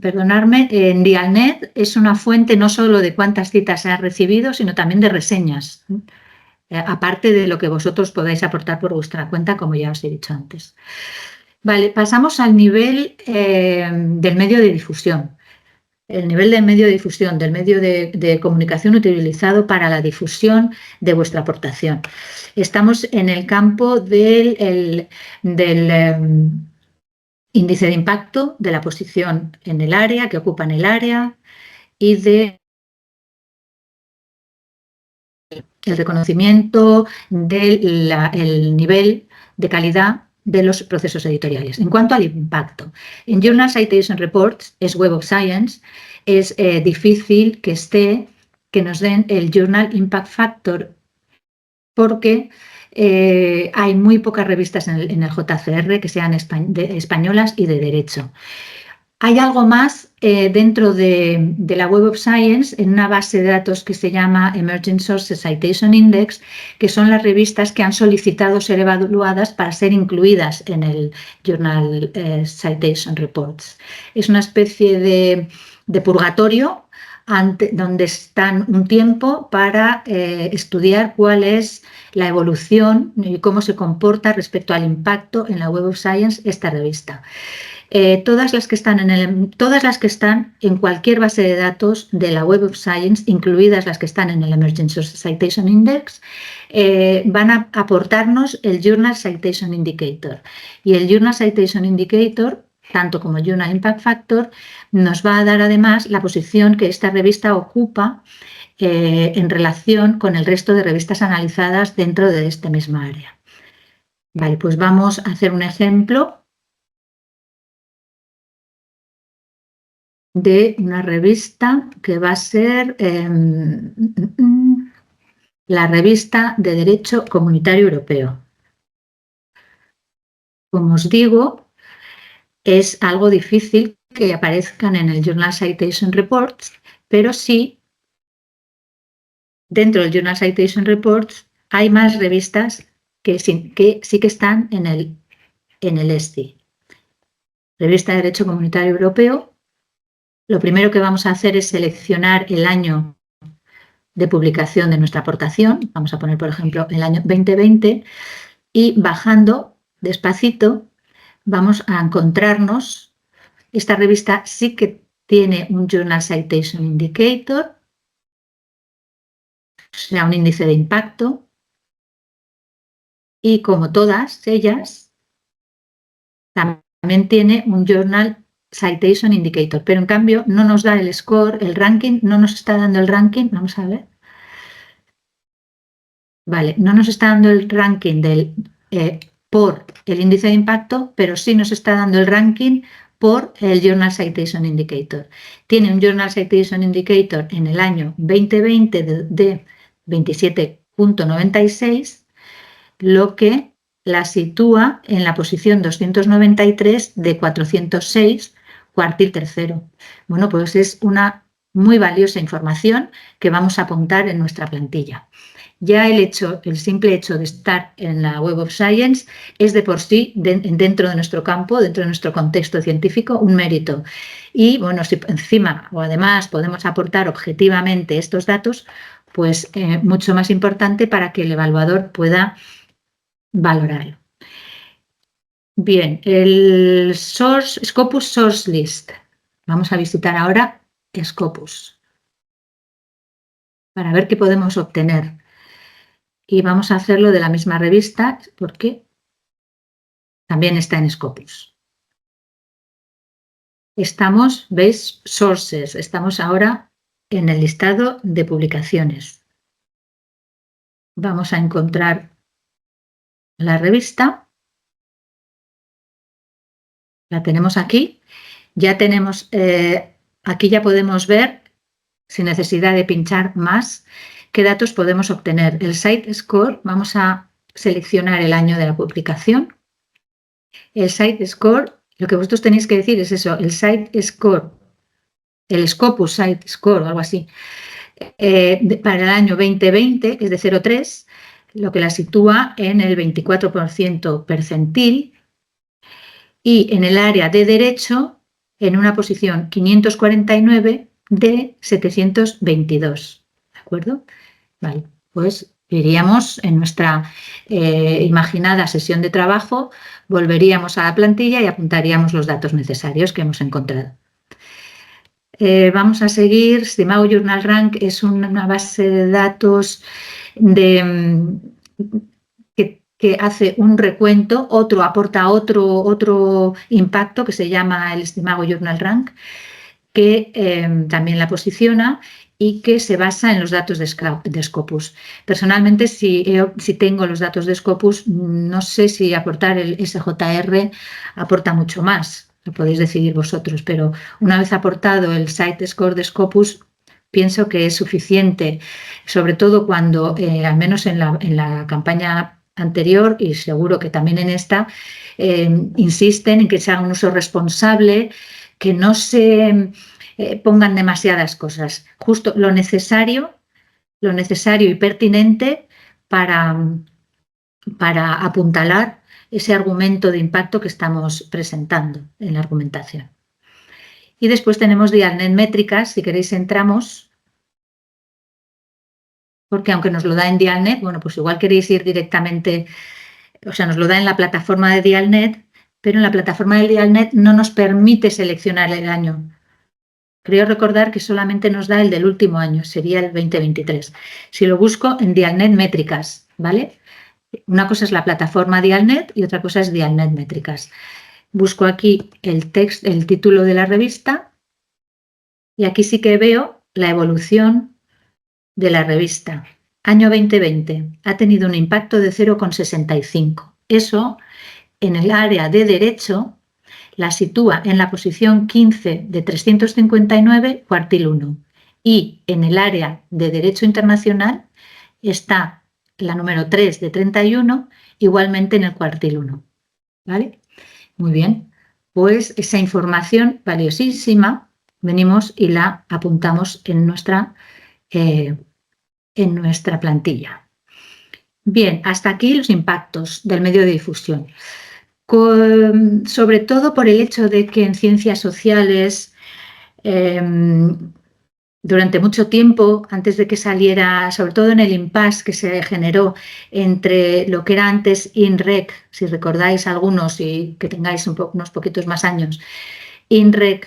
perdonadme, en Dialnet es una fuente no solo de cuántas citas se han recibido, sino también de reseñas, aparte de lo que vosotros podáis aportar por vuestra cuenta, como ya os he dicho antes. Vale, pasamos al nivel del medio de difusión. El nivel del medio de difusión, del medio de comunicación utilizado para la difusión de vuestra aportación. Estamos en el campo del índice de impacto, de la posición en el área, que ocupa en el área, y del reconocimiento del nivel de calidad de los procesos editoriales. En cuanto al impacto, en Journal Citation Reports, es Web of Science, es difícil que nos den el Journal Impact Factor porque hay muy pocas revistas en el JCR que sean españolas y de derecho. Hay algo más dentro de la Web of Science, en una base de datos que se llama Emerging Sources Citation Index, que son las revistas que han solicitado ser evaluadas para ser incluidas en el Journal Citation Reports. Es una especie de purgatorio donde están un tiempo para estudiar cuál es la evolución y cómo se comporta respecto al impacto en la Web of Science esta revista. Todas las que están en cualquier base de datos de la Web of Science, incluidas las que están en el Emerging Sources Citation Index, van a aportarnos el Journal Citation Indicator. Y el Journal Citation Indicator, tanto como el Journal Impact Factor, nos va a dar además la posición que esta revista ocupa en relación con el resto de revistas analizadas dentro de esta misma área. Vale, pues vamos a hacer un ejemplo de una revista que va a ser la revista de Derecho Comunitario Europeo. Como os digo, es algo difícil que aparezcan en el Journal Citation Reports, pero sí, dentro del Journal Citation Reports hay más revistas que sí que están en el ESCI. Revista de Derecho Comunitario Europeo. Lo primero que vamos a hacer es seleccionar el año de publicación de nuestra aportación. Vamos a poner, por ejemplo, el año 2020 y bajando despacito vamos a encontrarnos. Esta revista sí que tiene un Journal Citation Indicator, o sea, un índice de impacto. Y como todas ellas, también tiene un Journal Citation Indicator, pero en cambio no nos da el score, el ranking, no nos está dando el ranking. Vamos a ver. Vale, no nos está dando el ranking por el índice de impacto, pero sí nos está dando el ranking por el Journal Citation Indicator. Tiene un Journal Citation Indicator en el año 2020 de 27.96, lo que la sitúa en la posición 293 de 406, cuartil tercero. Bueno, pues es una muy valiosa información que vamos a apuntar en nuestra plantilla. Ya el simple hecho de estar en la Web of Science es de por sí, dentro de nuestro campo, dentro de nuestro contexto científico, un mérito. Y bueno, si encima o además podemos aportar objetivamente estos datos, pues mucho más importante para que el evaluador pueda valorarlo. Bien, el Scopus Source List. Vamos a visitar ahora Scopus para ver qué podemos obtener. Y vamos a hacerlo de la misma revista porque también está en Scopus. Estamos, ¿veis? Sources. Estamos ahora en el listado de publicaciones. Vamos a encontrar la revista. La tenemos aquí. Ya tenemos, aquí ya podemos ver, sin necesidad de pinchar más, qué datos podemos obtener. El Site Score, vamos a seleccionar el año de la publicación. El Site Score, lo que vosotros tenéis que decir es eso, el Site Score, el Scopus Site Score o algo así, para el año 2020 es de 0,3, lo que la sitúa en el 24% percentil, y en el área de derecho en una posición 549 de 722. ¿De acuerdo? Vale, pues Iríamos en nuestra imaginada sesión de trabajo, volveríamos a la plantilla y apuntaríamos los datos necesarios que hemos encontrado. Vamos a seguir. Stimago Journal Rank es una base de datos que hace un recuento, aporta otro impacto que se llama el Stimago Journal Rank, que también la posiciona y que se basa en los datos de Scopus. Personalmente, si tengo los datos de Scopus, no sé si aportar el SJR aporta mucho más. Lo podéis decidir vosotros, pero una vez aportado el Site Score de Scopus, pienso que es suficiente, sobre todo cuando, al menos en la campaña anterior y seguro que también en esta, insisten en que se haga un uso responsable, que no se pongan demasiadas cosas, justo lo necesario y pertinente para apuntalar ese argumento de impacto que estamos presentando en la argumentación. Y después tenemos Dialnet Métricas, si queréis entramos, porque aunque nos lo da en Dialnet, bueno, pues igual queréis ir directamente, o sea, nos lo da en la plataforma de Dialnet, pero en la plataforma de Dialnet no nos permite seleccionar el año. Creo recordar que solamente nos da el del último año, sería el 2023. Si lo busco en Dialnet Métricas, ¿vale? Una cosa es la plataforma Dialnet y otra cosa es Dialnet Métricas. Busco aquí el título de la revista y aquí sí que veo la evolución de la revista. Año 2020 ha tenido un impacto de 0,65. Eso en el área de derecho la sitúa en la posición 15 de 359, cuartil 1. Y en el área de Derecho Internacional está la número 3 de 31, igualmente en el cuartil 1. ¿Vale? Muy bien. Pues esa información valiosísima, venimos y la apuntamos en nuestra plantilla. Bien, hasta aquí los impactos del medio de difusión. Sobre todo por el hecho de que en ciencias sociales, durante mucho tiempo, antes de que saliera, sobre todo en el impasse que se generó entre lo que era antes INREC, si recordáis algunos y que tengáis unos poquitos más años, INREC,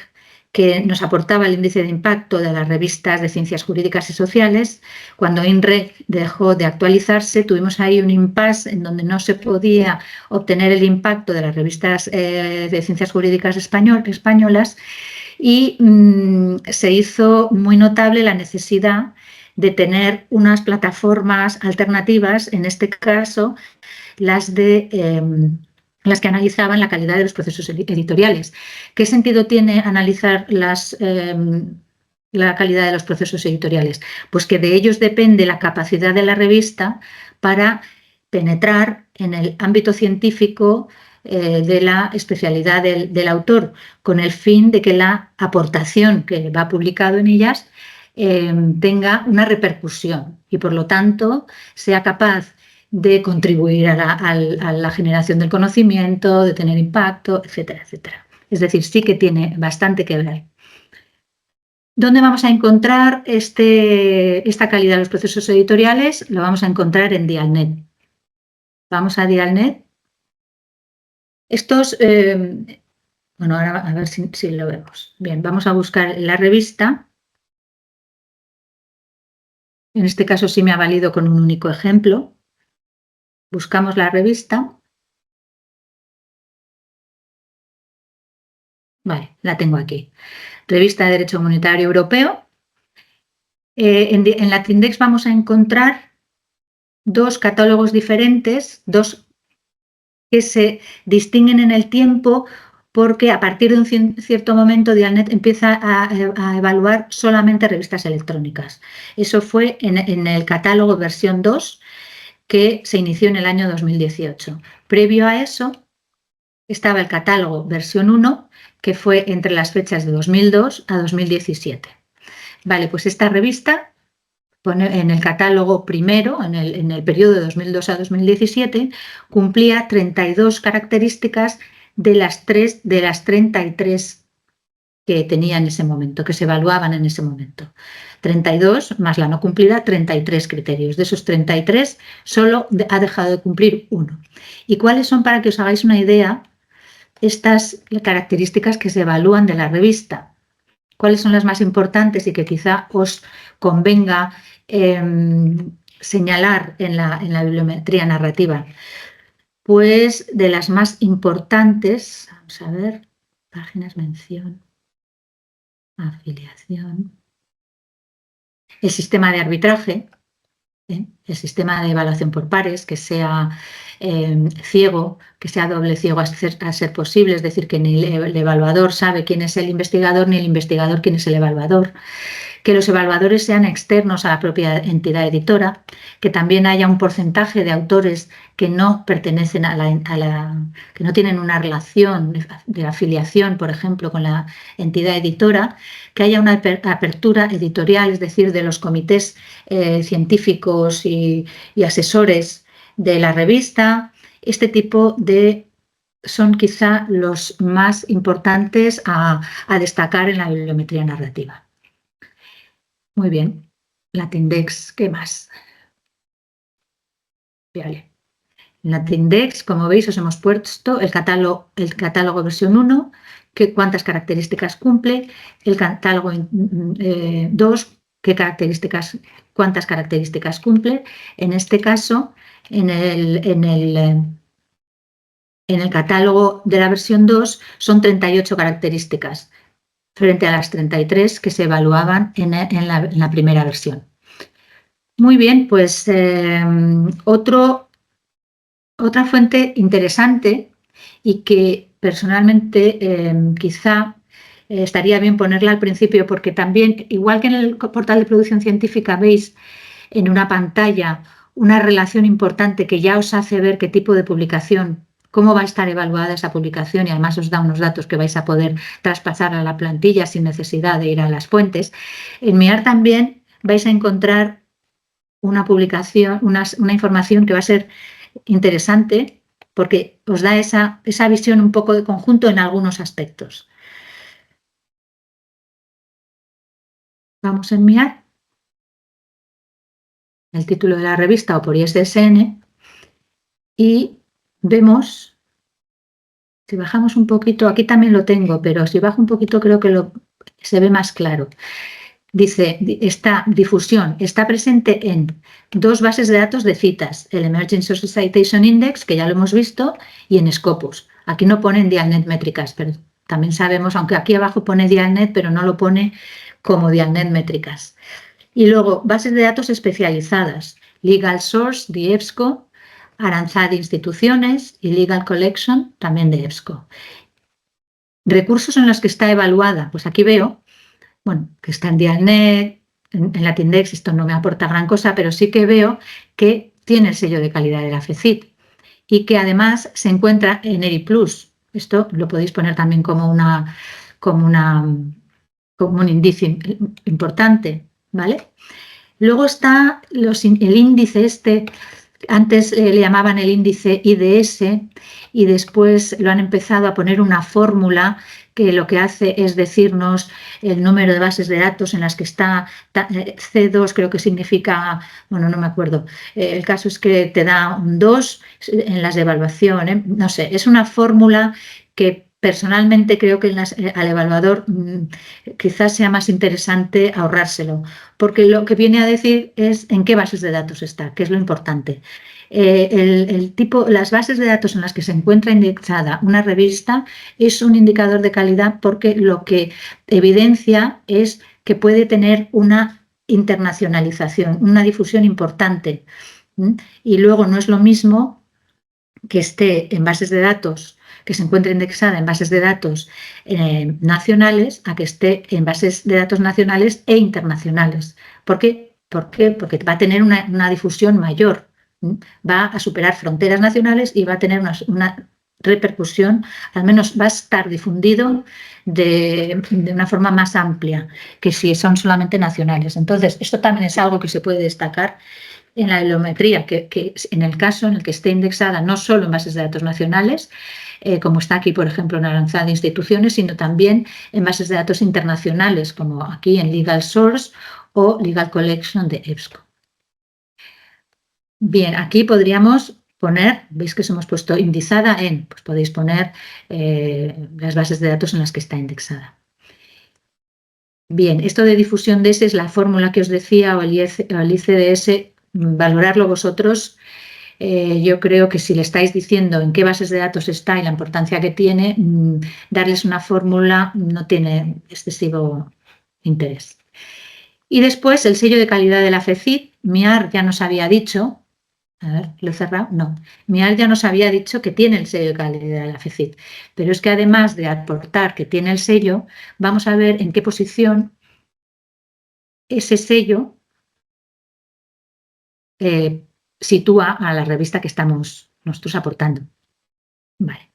que nos aportaba el índice de impacto de las revistas de ciencias jurídicas y sociales. Cuando INREC dejó de actualizarse, tuvimos ahí un impasse en donde no se podía obtener el impacto de las revistas de ciencias jurídicas españolas y se hizo muy notable la necesidad de tener unas plataformas alternativas, en este caso las que analizaban la calidad de los procesos editoriales. ¿Qué sentido tiene analizar la calidad de los procesos editoriales? Pues que de ellos depende la capacidad de la revista para penetrar en el ámbito científico de la especialidad del autor, con el fin de que la aportación que va publicado en ellas tenga una repercusión y, por lo tanto, sea capaz de contribuir a la generación del conocimiento, de tener impacto, etcétera, etcétera. Es decir, sí que tiene bastante que ver. ¿Dónde vamos a encontrar esta calidad de los procesos editoriales? Lo vamos a encontrar en Dialnet. Vamos a Dialnet. Estos, bueno, ahora a ver si lo vemos. Bien, vamos a buscar la revista. En este caso sí me ha valido con un único ejemplo. Buscamos la revista. Vale, la tengo aquí. Revista de Derecho Comunitario Europeo. En Latindex vamos a encontrar dos catálogos diferentes, dos que se distinguen en el tiempo porque a partir de un cierto momento Dialnet empieza a evaluar solamente revistas electrónicas. Eso fue en el catálogo versión 2 que se inició en el año 2018. Previo a eso estaba el catálogo versión 1 que fue entre las fechas de 2002 a 2017. Vale, pues esta revista en el catálogo primero, en el periodo de 2002 a 2017, cumplía 32 características de las 33 que tenía en ese momento, que se evaluaban en ese momento. 32 más la no cumplida, 33 criterios. De esos 33, solo ha dejado de cumplir 1. ¿Y cuáles son, para que os hagáis una idea, estas características que se evalúan de la revista? ¿Cuáles son las más importantes y que quizá os convenga señalar en la bibliometría narrativa? Pues de las más importantes, vamos a ver, páginas, mención, afiliación, el sistema de arbitraje, el sistema de evaluación por pares, que sea ciego, que sea doble ciego a ser posible, es decir, que ni el evaluador sabe quién es el investigador ni el investigador quién es el evaluador, que los evaluadores sean externos a la propia entidad editora, que también haya un porcentaje de autores que no pertenecen que no tienen una relación de afiliación, por ejemplo, con la entidad editora, que haya una apertura editorial, es decir, de los comités científicos y asesores de la revista. Este tipo de son quizá los más importantes a destacar en la bibliometría narrativa. Muy bien, LatinDex, ¿qué más? Vale. En LatinDex, como veis, os hemos puesto el catálogo versión 1, cuántas características cumple, el catálogo 2, cuántas características cumple. En este caso, en el catálogo de la versión 2 son 38 características, frente a las 33 que se evaluaban en la primera versión. Muy bien, pues otra fuente interesante y que personalmente quizá estaría bien ponerla al principio, porque también, igual que en el portal de producción científica, veis en una pantalla una relación importante que ya os hace ver qué tipo de publicación, cómo va a estar evaluada esa publicación, y además os da unos datos que vais a poder traspasar a la plantilla sin necesidad de ir a las fuentes. En MIAR también vais a encontrar una publicación, una información que va a ser interesante porque os da esa visión un poco de conjunto en algunos aspectos. Vamos a enviar el título de la revista o por ISSN y vemos, si bajamos un poquito, aquí también lo tengo, pero si bajo un poquito creo que se ve más claro. Dice, esta difusión está presente en 2 bases de datos de citas, el Emerging Sources Citation Index, que ya lo hemos visto, y en Scopus. Aquí no ponen Dialnet métricas, pero también sabemos, aunque aquí abajo pone Dialnet, pero no lo pone como Dialnet métricas. Y luego, bases de datos especializadas, Legal Source de EBSCO, Aranzadi Instituciones y Legal Collection, también de EBSCO. Recursos en los que está evaluada, pues aquí veo, bueno, que está en Dialnet, en LatinDex esto no me aporta gran cosa, pero sí que veo que tiene el sello de calidad de la FECIT y que además se encuentra en ERI+. Esto lo podéis poner también como un índice importante, ¿vale? Luego está el índice este, antes le llamaban el índice IDS y después lo han empezado a poner una fórmula que lo que hace es decirnos el número de bases de datos en las que está C2, creo que significa, bueno, no me acuerdo, el caso es que te da un 2 en las de evaluación, no sé, es una fórmula que personalmente creo que al evaluador quizás sea más interesante ahorrárselo, porque lo que viene a decir es en qué bases de datos está, que es lo importante. Las bases de datos en las que se encuentra indexada una revista es un indicador de calidad porque lo que evidencia es que puede tener una internacionalización, una difusión importante. Y luego no es lo mismo que esté en bases de datos, que se encuentre indexada en bases de datos nacionales, a que esté en bases de datos nacionales e internacionales. ¿Por qué? Porque va a tener una difusión mayor. Va a superar fronteras nacionales y va a tener una repercusión, al menos va a estar difundido de una forma más amplia que si son solamente nacionales. Entonces, esto también es algo que se puede destacar en la bibliometría, que en el caso en el que esté indexada no solo en bases de datos nacionales, como está aquí, por ejemplo, en Aranzada de Instituciones, sino también en bases de datos internacionales, como aquí en Legal Source o Legal Collection de EBSCO. Bien, aquí podríamos poner, veis que hemos puesto indizada en, pues podéis poner las bases de datos en las que está indexada. Bien, esto de difusión de ese es la fórmula que os decía, o el ICDS, valorarlo vosotros. Yo creo que si le estáis diciendo en qué bases de datos está y la importancia que tiene, darles una fórmula no tiene excesivo interés. Y después el sello de calidad de la FECIT, MIAR ya nos había dicho, a ver, ¿lo he cerrado? No. MIAR ya nos había dicho que tiene el sello de calidad de la FECIT, pero es que además de aportar que tiene el sello, vamos a ver en qué posición ese sello sitúa a la revista que estamos nosotros aportando. Vale.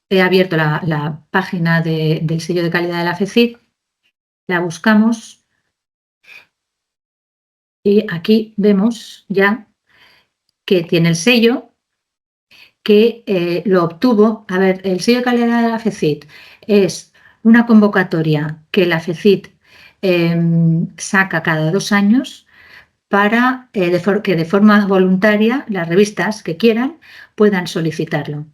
He abierto la página del sello de calidad de la FECIT, la buscamos y aquí vemos ya que tiene el sello, que lo obtuvo. A ver, el sello de calidad de la FECIT es una convocatoria que la FECIT saca cada 2 años para que de forma voluntaria las revistas que quieran puedan solicitarlo.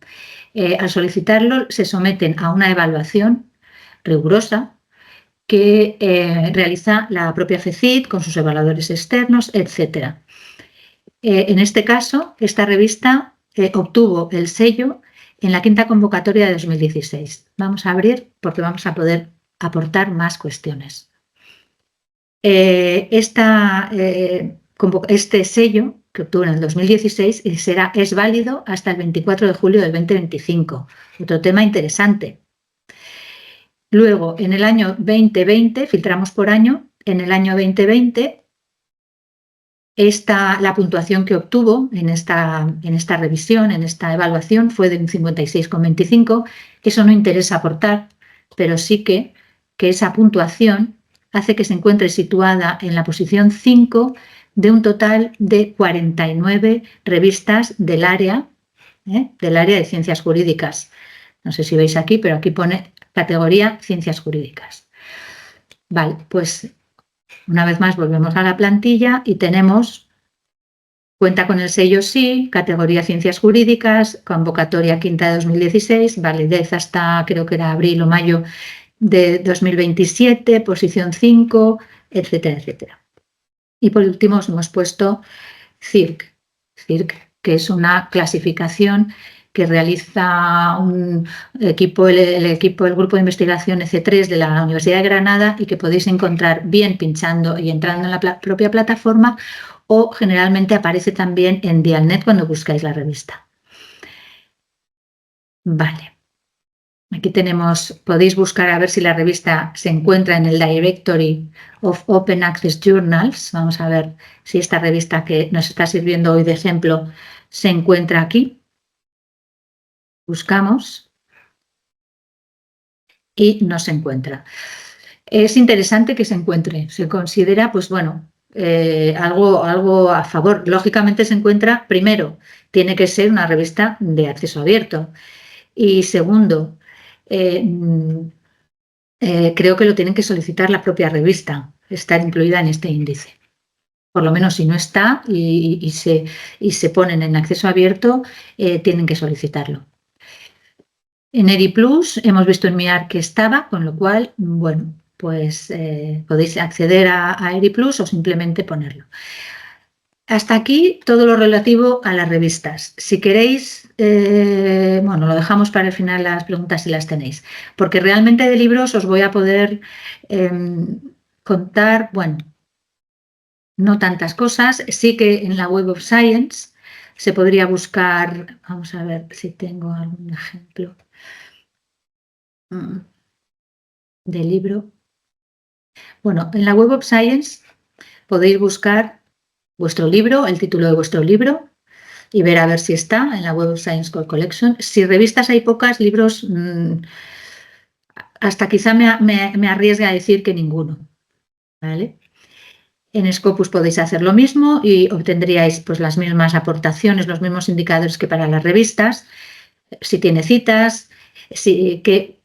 Al solicitarlo se someten a una evaluación rigurosa que realiza la propia FECIT con sus evaluadores externos, etc. En este caso, esta revista obtuvo el sello en la 5ª convocatoria de 2016. Vamos a abrir porque vamos a poder aportar más cuestiones. Este sello que obtuvo en el 2016 es válido hasta el 24 de julio del 2025. Otro tema interesante. Luego, en el año 2020, filtramos por año, en el año 2020, la puntuación que obtuvo en esta revisión, en esta evaluación, fue de un 56,25. Eso no interesa aportar, pero sí que esa puntuación hace que se encuentre situada en la posición 5 de un total de 49 revistas del área de ciencias jurídicas. No sé si veis aquí, pero aquí pone categoría ciencias jurídicas. Vale, pues una vez más volvemos a la plantilla y tenemos, cuenta con el sello sí, categoría ciencias jurídicas, convocatoria 5ª de 2016, validez hasta creo que era abril o mayo de 2027, posición 5, etcétera, etcétera. Y por último hemos puesto CIRC, que es una clasificación que realiza el grupo de investigación EC3 de la Universidad de Granada y que podéis encontrar bien pinchando y entrando en la propia plataforma, o generalmente aparece también en Dialnet cuando buscáis la revista. Vale. Aquí podéis buscar a ver si la revista se encuentra en el Directory of Open Access Journals. Vamos a ver si esta revista que nos está sirviendo hoy de ejemplo se encuentra aquí. Buscamos y no se encuentra. Es interesante que se encuentre. Se considera, pues bueno, algo a favor. Lógicamente se encuentra, primero, tiene que ser una revista de acceso abierto. Y segundo, creo que lo tienen que solicitar la propia revista, estar incluida en este índice. Por lo menos si no está y se ponen en acceso abierto, tienen que solicitarlo. En EDIplus hemos visto en MIAR que estaba, con lo cual, bueno, pues podéis acceder a EDIplus o simplemente ponerlo. Hasta aquí todo lo relativo a las revistas. Si queréis, bueno, lo dejamos para el final las preguntas si las tenéis, porque realmente de libros os voy a poder contar, bueno, no tantas cosas. Sí que en la Web of Science se podría buscar, vamos a ver si tengo algún ejemplo de libro. Bueno, en la Web of Science podéis buscar vuestro libro, el título de vuestro libro, y ver a ver si está en la Web of Science Core Collection. Si revistas hay pocas, libros hasta quizá me arriesgue a decir que ninguno, ¿vale? En Scopus podéis hacer lo mismo y obtendríais pues, las mismas aportaciones, los mismos indicadores que para las revistas. Si tiene citas, qué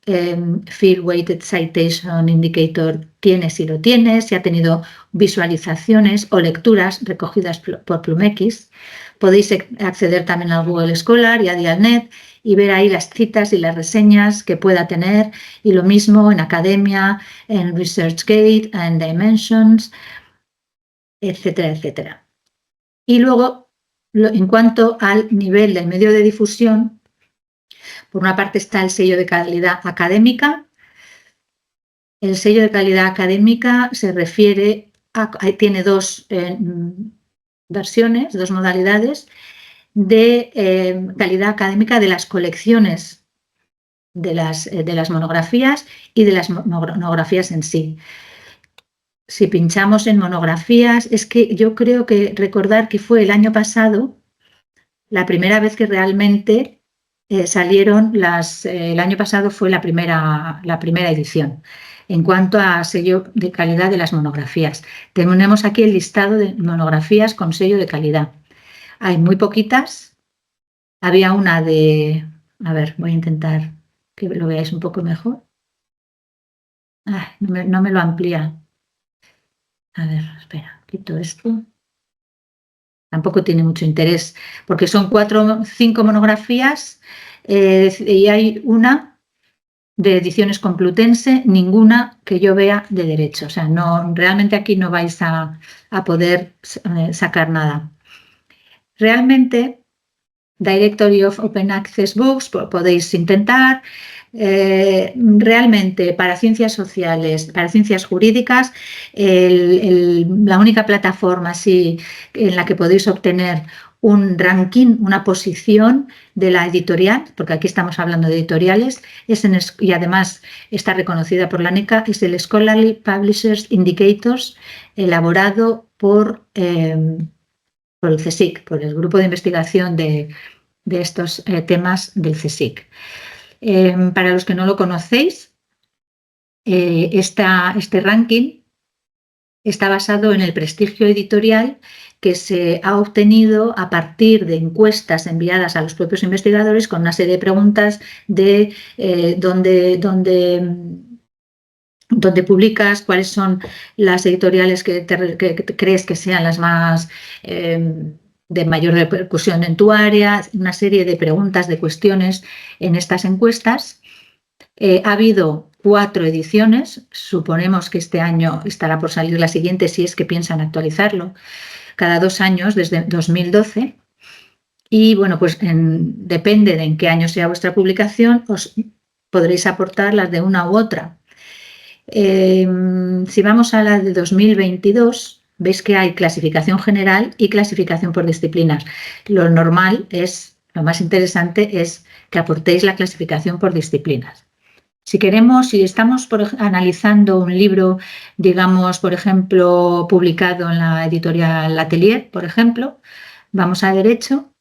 Field Weighted Citation Indicator tiene, si lo tiene, si ha tenido visualizaciones o lecturas recogidas por PlumX. Podéis acceder también al Google Scholar y a Dialnet y ver ahí las citas y las reseñas que pueda tener, y lo mismo en Academia, en ResearchGate, en Dimensions, etcétera, etcétera. Y luego, en cuanto al nivel del medio de difusión, por una parte está el sello de calidad académica. El sello de calidad académica se refiere tiene dos versiones, dos modalidades de calidad académica de las colecciones de las monografías y de las monografías en sí. Si pinchamos en monografías, es que yo creo que recordar que fue el año pasado la primera vez que realmente salieron el año pasado fue la primera edición. En cuanto a sello de calidad de las monografías, tenemos aquí el listado de monografías con sello de calidad. Hay muy poquitas. Había una de... A ver, voy a intentar que lo veáis un poco mejor. No me lo amplía. A ver, espera, quito esto. Tampoco tiene mucho interés, porque son 5 monografías y hay una de Ediciones Complutense, ninguna que yo vea de derecho. O sea, realmente aquí no vais a poder sacar nada. Realmente, Directory of Open Access Books, podéis intentar. Realmente para ciencias sociales, para ciencias jurídicas, la única plataforma en la que podéis obtener un ranking, una posición de la editorial, porque aquí estamos hablando de editoriales, y además está reconocida por la NECA, es el Scholarly Publishers Indicators, elaborado por el CSIC, por el grupo de investigación de estos temas del CSIC. Para los que no lo conocéis, este ranking está basado en el prestigio editorial que se ha obtenido a partir de encuestas enviadas a los propios investigadores con una serie de preguntas de dónde publicas, cuáles son las editoriales que crees que sean las más de mayor repercusión en tu área, una serie de preguntas, de cuestiones en estas encuestas. Ha habido 4 ediciones, suponemos que este año estará por salir la siguiente si es que piensan actualizarlo, cada 2 años desde 2012. Y bueno, pues depende de en qué año sea vuestra publicación, os podréis aportar las de una u otra. Si vamos a la de 2022, veis que hay clasificación general y clasificación por disciplinas. Lo normal lo más interesante es que aportéis la clasificación por disciplinas. Si estamos analizando un libro, digamos, por ejemplo, publicado en la editorial Atelier, por ejemplo, vamos a Derecho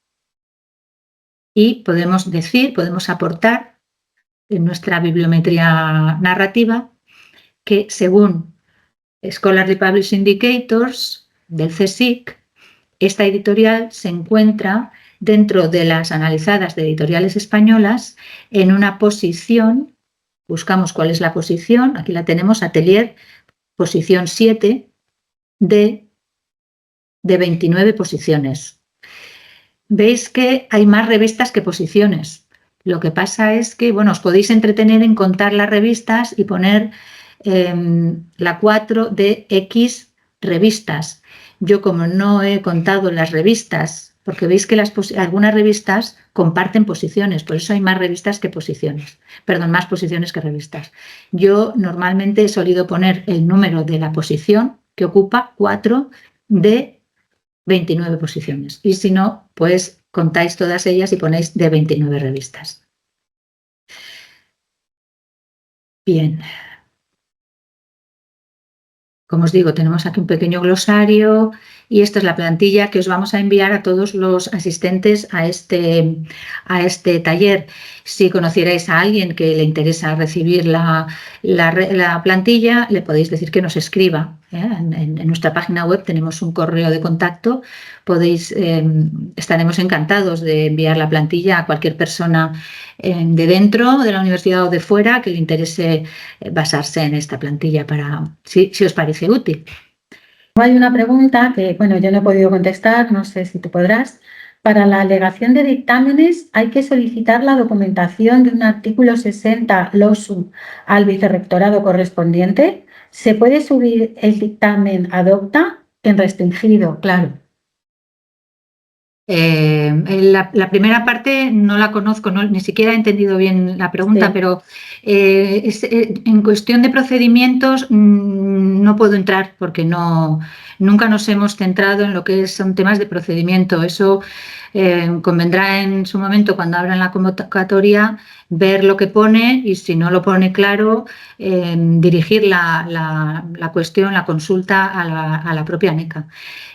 y podemos aportar en nuestra bibliometría narrativa que según Scholarly Publishing Indicators del CSIC, esta editorial se encuentra dentro de las analizadas de editoriales españolas en una posición. Buscamos cuál es la posición, aquí la tenemos, Atelier, posición 7 de 29 posiciones. Veis que hay más revistas que posiciones. Lo que pasa es que, bueno, os podéis entretener en contar las revistas y poner la 4 de X revistas. Yo, como no he contado las revistas, porque veis que algunas revistas comparten posiciones, por eso hay más revistas que posiciones. Perdón, más posiciones que revistas. Yo normalmente he solido poner el número de la posición que ocupa 4 de 29 posiciones. Y si no, pues contáis todas ellas y ponéis de 29 revistas. Bien. Como os digo, tenemos aquí un pequeño glosario y esta es la plantilla que os vamos a enviar a todos los asistentes a este taller. Si conocierais a alguien que le interesa recibir la plantilla, le podéis decir que nos escriba En nuestra página web tenemos un correo de contacto. Estaremos encantados de enviar la plantilla a cualquier persona de dentro de la universidad o de fuera que le interese basarse en esta plantilla si os parece útil. Hay una pregunta que, bueno, yo no he podido contestar, no sé si tú podrás. Para la alegación de dictámenes, ¿hay que solicitar la documentación de un artículo 60 LOSU al vicerrectorado correspondiente? ¿Se puede subir el dictamen ad hoc en restringido? Claro. La primera parte no la conozco, ni siquiera he entendido bien la pregunta, Sí. pero en cuestión de procedimientos no puedo entrar porque nunca nos hemos centrado en lo que son temas de procedimiento. Eso convendrá en su momento, cuando abran la convocatoria, ver lo que pone y si no lo pone claro, dirigir la cuestión, la consulta a la propia ANECA.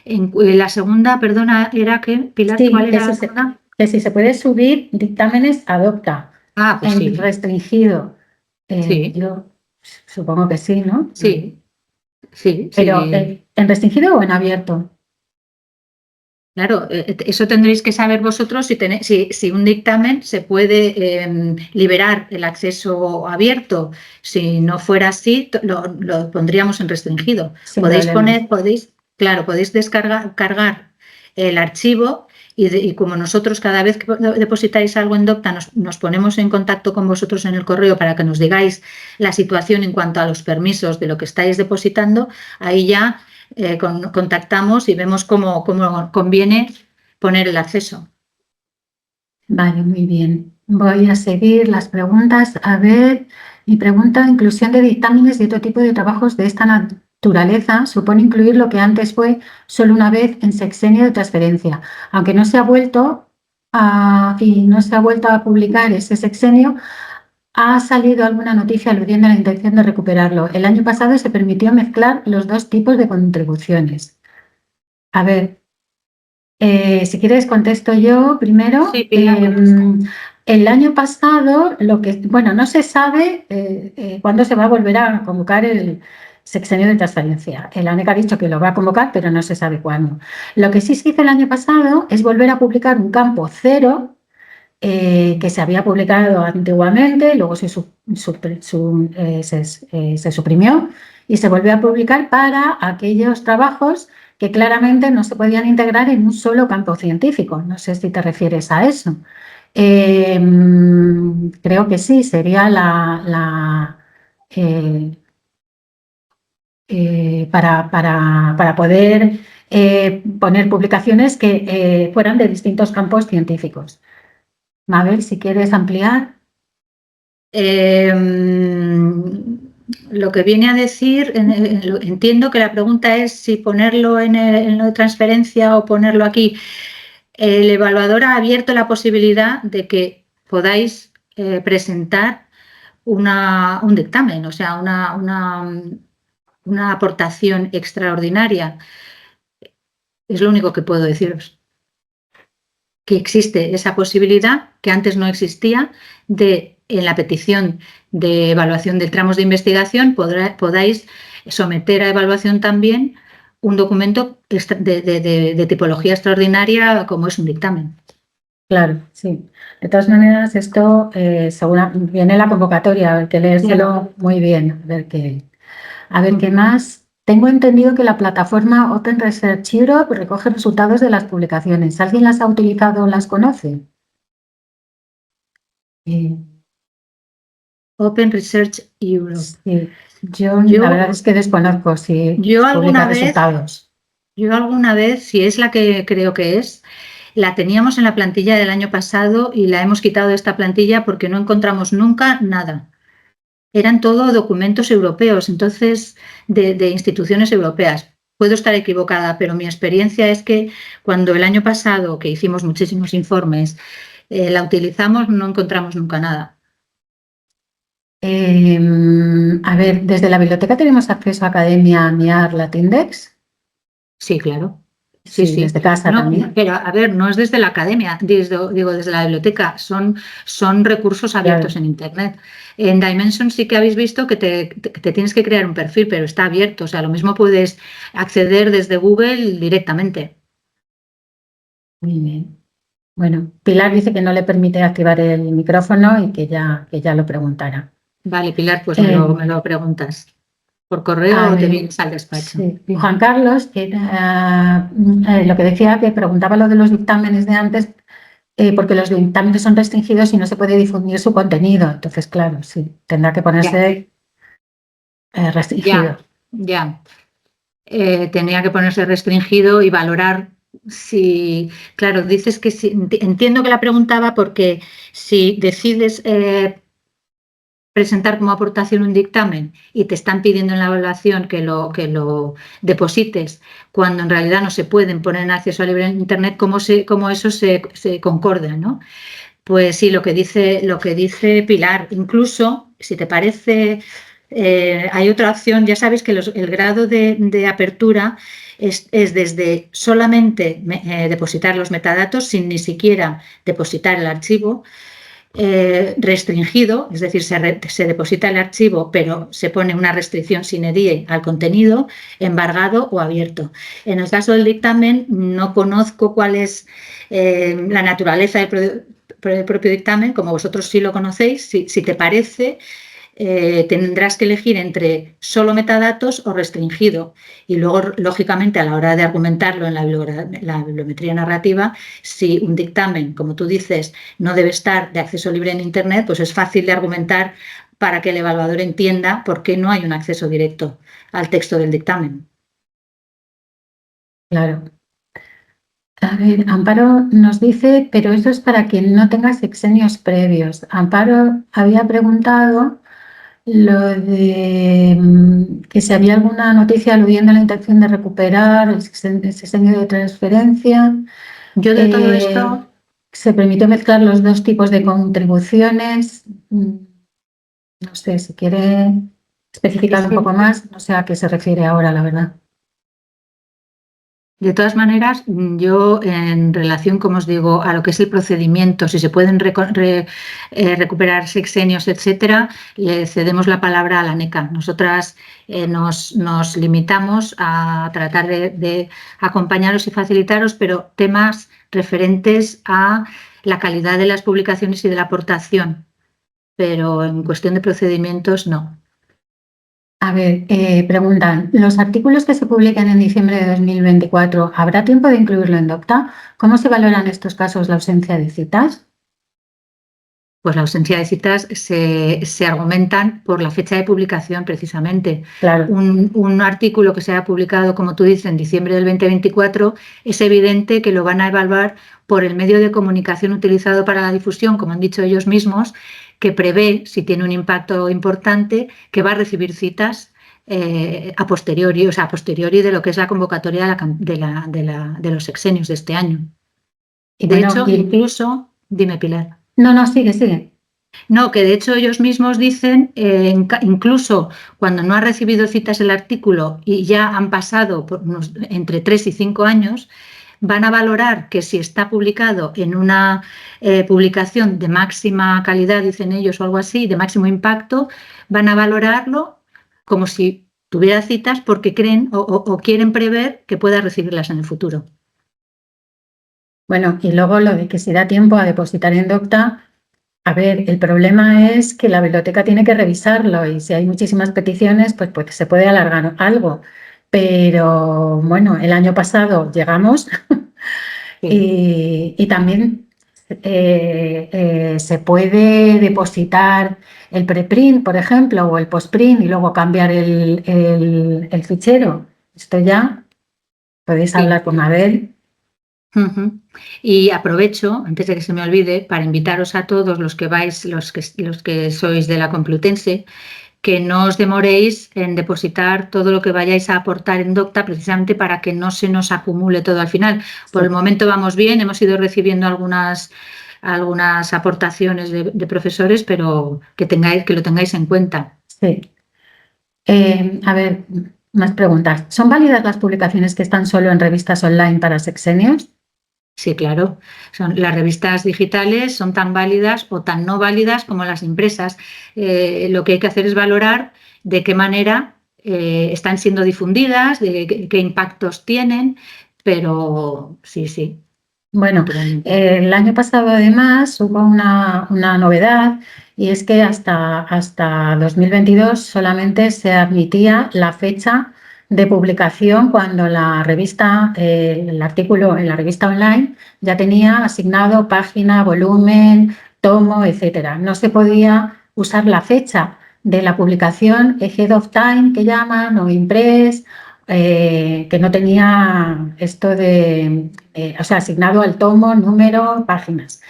La segunda, perdona, era que, Pilar, Sí, ¿cuál era la segunda? Que si se puede subir dictámenes ad hoc Pues en sí. Restringido. Sí. Yo supongo que sí, ¿no? Sí. Pero Sí. ¿en restringido o en abierto? Claro, eso tendréis que saber vosotros si un dictamen se puede liberar el acceso abierto. Si no fuera así, lo pondríamos en restringido. Sin Podéis problema. podéis cargar el archivo y como nosotros cada vez que depositáis algo en Docta nos ponemos en contacto con vosotros en el correo para que nos digáis la situación en cuanto a los permisos de lo que estáis depositando, ahí ya contactamos y vemos cómo conviene poner el acceso. Vale, muy bien. Voy a seguir las preguntas. A ver, mi pregunta: inclusión de dictámenes y otro tipo de trabajos de esta naturaleza supone incluir lo que antes fue solo una vez en sexenio de transferencia. Aunque no se ha vuelto a publicar ese sexenio, ha salido alguna noticia aludiendo a la intención de recuperarlo. El año pasado se permitió mezclar los dos tipos de contribuciones. A ver, si quieres contesto yo primero. Sí, Pilar. El año pasado, bueno, no se sabe cuándo se va a volver a convocar el sexenio de transferencia. El ANEC ha dicho que lo va a convocar, pero no se sabe cuándo. Lo que sí se hizo el año pasado es volver a publicar un campo cero que se había publicado antiguamente, luego se suprimió y se volvió a publicar para aquellos trabajos que claramente no se podían integrar en un solo campo científico. No sé si te refieres a eso. Creo que sí, sería para poder poner publicaciones que fueran de distintos campos científicos. Mabel, si quieres ampliar. Lo que viene a decir, entiendo que la pregunta es si ponerlo en lo de transferencia o ponerlo aquí. El evaluador ha abierto la posibilidad de que podáis presentar un dictamen, o sea, una aportación extraordinaria. Es lo único que puedo deciros. Que existe esa posibilidad que antes no existía en la petición de evaluación de tramos de investigación podáis someter a evaluación también un documento de tipología extraordinaria como es un dictamen. Claro, sí. De todas maneras, esto viene en la convocatoria, hay que leérselo muy bien, a ver qué más. Tengo entendido que la plataforma Open Research Europe recoge resultados de las publicaciones. ¿Alguien las ha utilizado o las conoce? Open Research Europe. Sí. Yo la verdad es que desconozco si publica resultados. Yo alguna vez, si es la que creo que es, la teníamos en la plantilla del año pasado y la hemos quitado de esta plantilla porque no encontramos nunca nada. Eran todo documentos europeos, entonces de instituciones europeas. Puedo estar equivocada, pero mi experiencia es que cuando el año pasado, que hicimos muchísimos informes, la utilizamos, no encontramos nunca nada. A ver, desde la biblioteca tenemos acceso a Academia MIAR Latindex. Sí, claro. Sí, desde casa No, también. pero a ver, no es desde la academia, digo desde la biblioteca, son recursos abiertos Claro. en Internet. En Dimension sí que habéis visto que te tienes que crear un perfil, pero está abierto, o sea, lo mismo puedes acceder desde Google directamente. Muy bien. Bueno, Pilar dice que no le permite activar el micrófono y que ya lo preguntara. Vale, Pilar, pues Eh, me lo preguntas. ¿Por correo a o te ver, vienes al despacho? sí. Juan Carlos, que lo que decía, que preguntaba lo de los dictámenes de antes, porque los dictámenes son restringidos y no se puede difundir su contenido. Entonces, claro, sí, tendrá que Ya, ponerse restringido. ya. Tenía que ponerse restringido y valorar si, claro, dices que si, entiendo que la preguntaba porque si decides presentar como aportación un dictamen y te están pidiendo en la evaluación que lo deposites cuando en realidad no se pueden poner en acceso libre en Internet, cómo eso se concorda, ¿no? Pues sí, lo que dice Pilar, incluso si te parece, hay otra opción, ya sabéis que el grado de apertura es desde solamente depositar los metadatos sin ni siquiera depositar el archivo, restringido, es decir, se deposita el archivo pero se pone una restricción sine die al contenido, embargado o abierto. En el caso del dictamen no conozco cuál es la naturaleza del propio dictamen, como vosotros sí lo conocéis. Si te parece, tendrás que elegir entre solo metadatos o restringido. Y luego, lógicamente, a la hora de argumentarlo en la bibliometría narrativa, si un dictamen, como tú dices, no debe estar de acceso libre en Internet, pues es fácil de argumentar para que el evaluador entienda por qué no hay un acceso directo al texto del dictamen. Claro. A ver, Amparo nos dice, pero eso es para quien no tenga sexenios previos. Amparo había preguntado lo de que si había alguna noticia aludiendo a la intención de recuperar el sexenio de transferencia. Yo de todo esto, Se permitió mezclar los dos tipos de contribuciones. No sé, si quiere especificar es un que poco más, no sé a qué se refiere ahora, la verdad. de todas maneras, yo en relación, como os digo, a lo que es el procedimiento, si se pueden recuperar sexenios, etcétera, le cedemos la palabra a la NECA. Nosotras nos limitamos a tratar de acompañaros y facilitaros, pero temas referentes a la calidad de las publicaciones y de la aportación, pero en cuestión de procedimientos, no. A ver, preguntan, ¿los artículos que se publican en diciembre de 2024, habrá tiempo de incluirlo en DOCTA? ¿Cómo se valoran en estos casos la ausencia de citas? Pues la ausencia de citas se argumentan por la fecha de publicación, precisamente. Claro, Un artículo que se haya publicado, como tú dices, en diciembre del 2024, es evidente que lo van a evaluar por el medio de comunicación utilizado para la difusión, como han dicho ellos mismos, que prevé, si tiene un impacto importante, que va a recibir citas a posteriori, o sea, a posteriori de lo que es la convocatoria de los sexenios de este año. y De bueno, hecho, incluso, dime, Pilar. no, sigue. No, que de hecho ellos mismos dicen, incluso cuando no ha recibido citas el artículo y ya han pasado por entre 3 y 5 años, van a valorar que si está publicado en una publicación de máxima calidad, dicen ellos, o algo así, de máximo impacto, van a valorarlo como si tuviera citas porque creen o quieren prever que pueda recibirlas en el futuro. Bueno, y luego lo de que si da tiempo a depositar en DOCTA. A ver, el problema es que la biblioteca tiene que revisarlo y si hay muchísimas peticiones, pues se puede alargar algo. Pero bueno, el año pasado llegamos y también se puede depositar el preprint, por ejemplo, o el postprint y luego cambiar el fichero. Esto ya podéis Sí. hablar con Mabel. Y aprovecho, antes de que se me olvide, para invitaros a todos los que vais, los que sois de la Complutense, que no os demoréis en depositar todo lo que vayáis a aportar en DOCTA, precisamente para que no se nos acumule todo al final. Por el momento vamos bien, hemos ido recibiendo algunas aportaciones de profesores, pero que lo tengáis en cuenta. Sí. A ver, Más preguntas. ¿Son válidas las publicaciones que están solo en revistas online para sexenios? Sí, claro. Las revistas digitales son tan válidas o tan no válidas como las impresas. Lo que hay que hacer es valorar de qué manera están siendo difundidas, de qué impactos tienen, pero sí, Bueno, naturalmente. el año pasado además hubo una novedad y es que hasta 2022 solamente se admitía la fecha de publicación cuando la revista, el artículo en la revista online ya tenía asignado página, volumen, tomo, etcétera. No se podía usar la fecha de la publicación ahead of time que llaman o impress, que no tenía esto de o sea, asignado al tomo, número, páginas.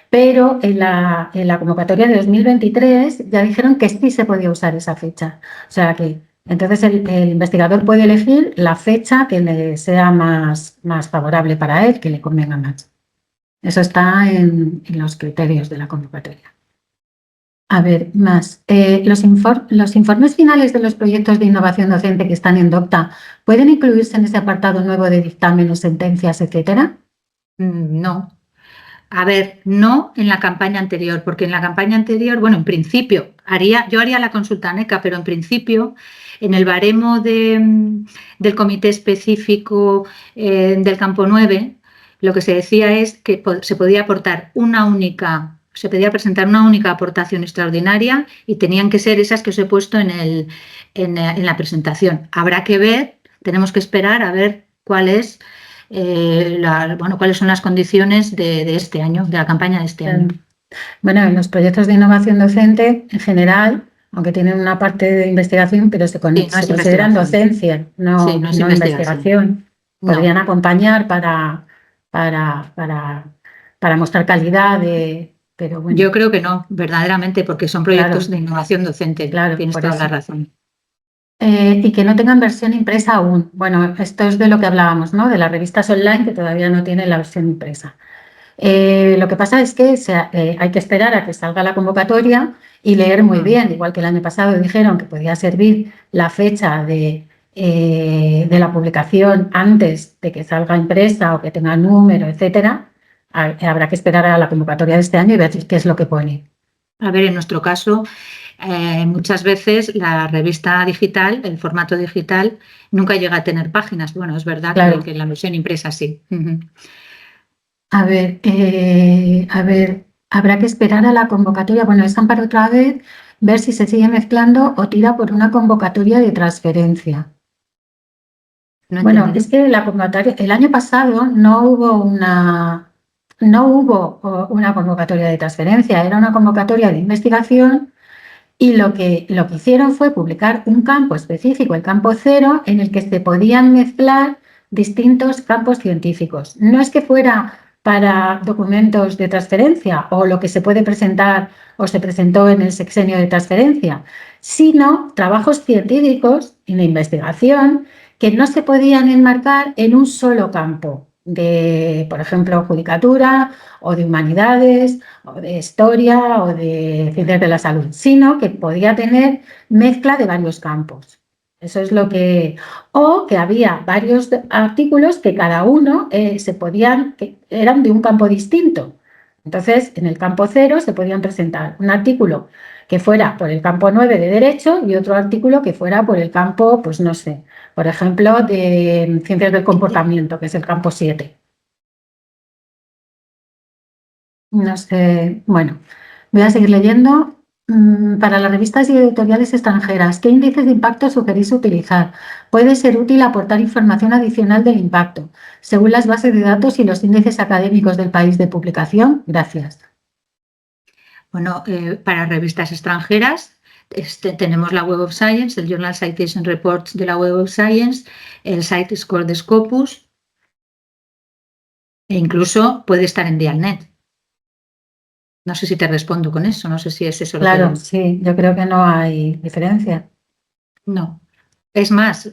Pero en la convocatoria de 2023 ya dijeron que sí se podía usar esa fecha. O sea que entonces el investigador puede elegir la fecha que le sea más favorable para él, que le convenga más. Eso está en los criterios de la convocatoria. A ver, más. Los informes finales de los proyectos de innovación docente que están en DOCTA, ¿pueden incluirse en ese apartado nuevo de dictámenes, sentencias, etcétera? No. A ver, no en la campaña anterior, porque en la campaña anterior, bueno, en principio, yo haría la consulta ANECA, pero en principio, en el baremo del comité específico del campo 9, lo que se decía es que se podía se podía presentar una única aportación extraordinaria y tenían que ser esas que os he puesto en la presentación. Habrá que ver, tenemos que esperar a ver cuáles son las condiciones de este año, de la campaña de este año. Bueno, en los proyectos de innovación docente, en general, aunque tienen una parte de investigación, pero se Sí, no es consideran investigación. docencia, Sí, no, no es no investigación. investigación. No. Podrían acompañar para, para, para mostrar calidad, pero bueno, Yo creo que no, verdaderamente, porque son proyectos claro, de innovación docente. claro, Tienes por toda la eso. razón. Y que no tengan versión impresa aún. Bueno, esto es de lo que hablábamos, ¿no? De las revistas online que todavía no tienen la versión impresa. Lo que pasa es que hay que esperar a que salga la convocatoria y leer muy bien, igual que el año pasado dijeron que podía servir la fecha de la publicación antes de que salga impresa o que tenga número, etcétera. Habrá que esperar a la convocatoria de este año y ver qué es lo que pone. A ver, en nuestro caso, muchas veces la revista digital, el formato digital, nunca llega a tener páginas. Bueno, es verdad Claro. que en la versión impresa sí. A ver, habrá que esperar a la convocatoria. Bueno, es para otra vez ver si se sigue mezclando o tira por una convocatoria de transferencia. No he Bueno, entendido. es que la convocatoria, el año pasado no hubo una convocatoria de transferencia, era una convocatoria de investigación y lo que hicieron fue publicar un campo específico, el campo 0, en el que se podían mezclar distintos campos científicos. No es que fuera para documentos de transferencia o lo que se puede presentar o se presentó en el sexenio de transferencia, sino trabajos científicos en la investigación que no se podían enmarcar en un solo campo de, por ejemplo, judicatura o de humanidades o de historia o de ciencias de la salud, sino que podía tener mezcla de varios campos. Eso es lo que... O que había varios artículos que cada uno que eran de un campo distinto. Entonces, en el campo 0 se podían presentar un artículo que fuera por el campo 9 de Derecho y otro artículo que fuera por el campo, pues no sé, por ejemplo, de Ciencias del Comportamiento, que es el campo 7. No sé, bueno, voy a seguir leyendo. Para las revistas y editoriales extranjeras, ¿qué índices de impacto sugerís utilizar? Puede ser útil aportar información adicional del impacto, según las bases de datos y los índices académicos del país de publicación. Gracias. Bueno, para revistas extranjeras tenemos la Web of Science, el Journal Citation Reports de la Web of Science, el Site Score de Scopus e incluso puede estar en Dialnet. No sé si te respondo con eso, no sé si es eso lo Claro, que... sí, yo creo que no hay diferencia. No. Es más,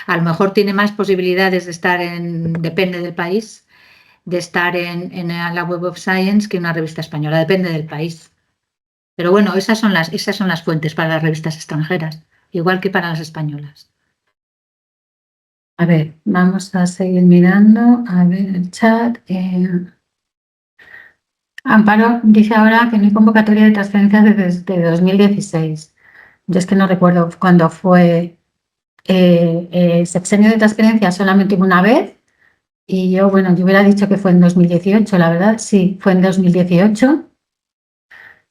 a lo mejor tiene más posibilidades de estar depende del país, de estar en la Web of Science que una revista española, depende del país. Pero bueno, esas son las fuentes para las revistas extranjeras, igual que para las españolas. A ver, vamos a seguir mirando. A ver el chat. Amparo dice ahora que no hay convocatoria de transferencias desde 2016. Yo es que no recuerdo cuándo fue el sexenio de transferencias, solamente hubo una vez. Y yo, bueno, yo hubiera dicho que fue en 2018, la verdad. Sí, fue en 2018.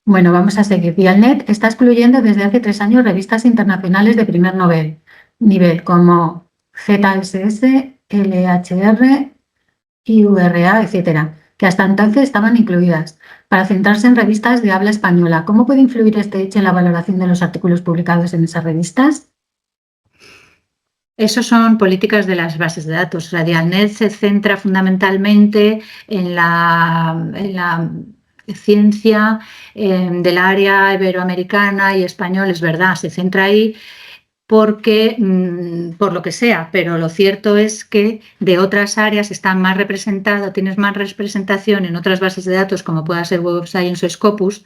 Bueno, vamos a seguir. Dialnet está excluyendo desde hace 3 años revistas internacionales de primer nivel como ZSS, LHR, IURA, etcétera, que hasta entonces estaban incluidas, para centrarse en revistas de habla española. ¿Cómo puede influir este hecho en la valoración de los artículos publicados en esas revistas? Eso son políticas de las bases de datos. O sea, Dialnet se centra fundamentalmente en la ciencia del área iberoamericana y español, es verdad, se centra ahí porque, por lo que sea, pero lo cierto es que de otras áreas están más representadas, tienes más representación en otras bases de datos como pueda ser Web of Science o Scopus,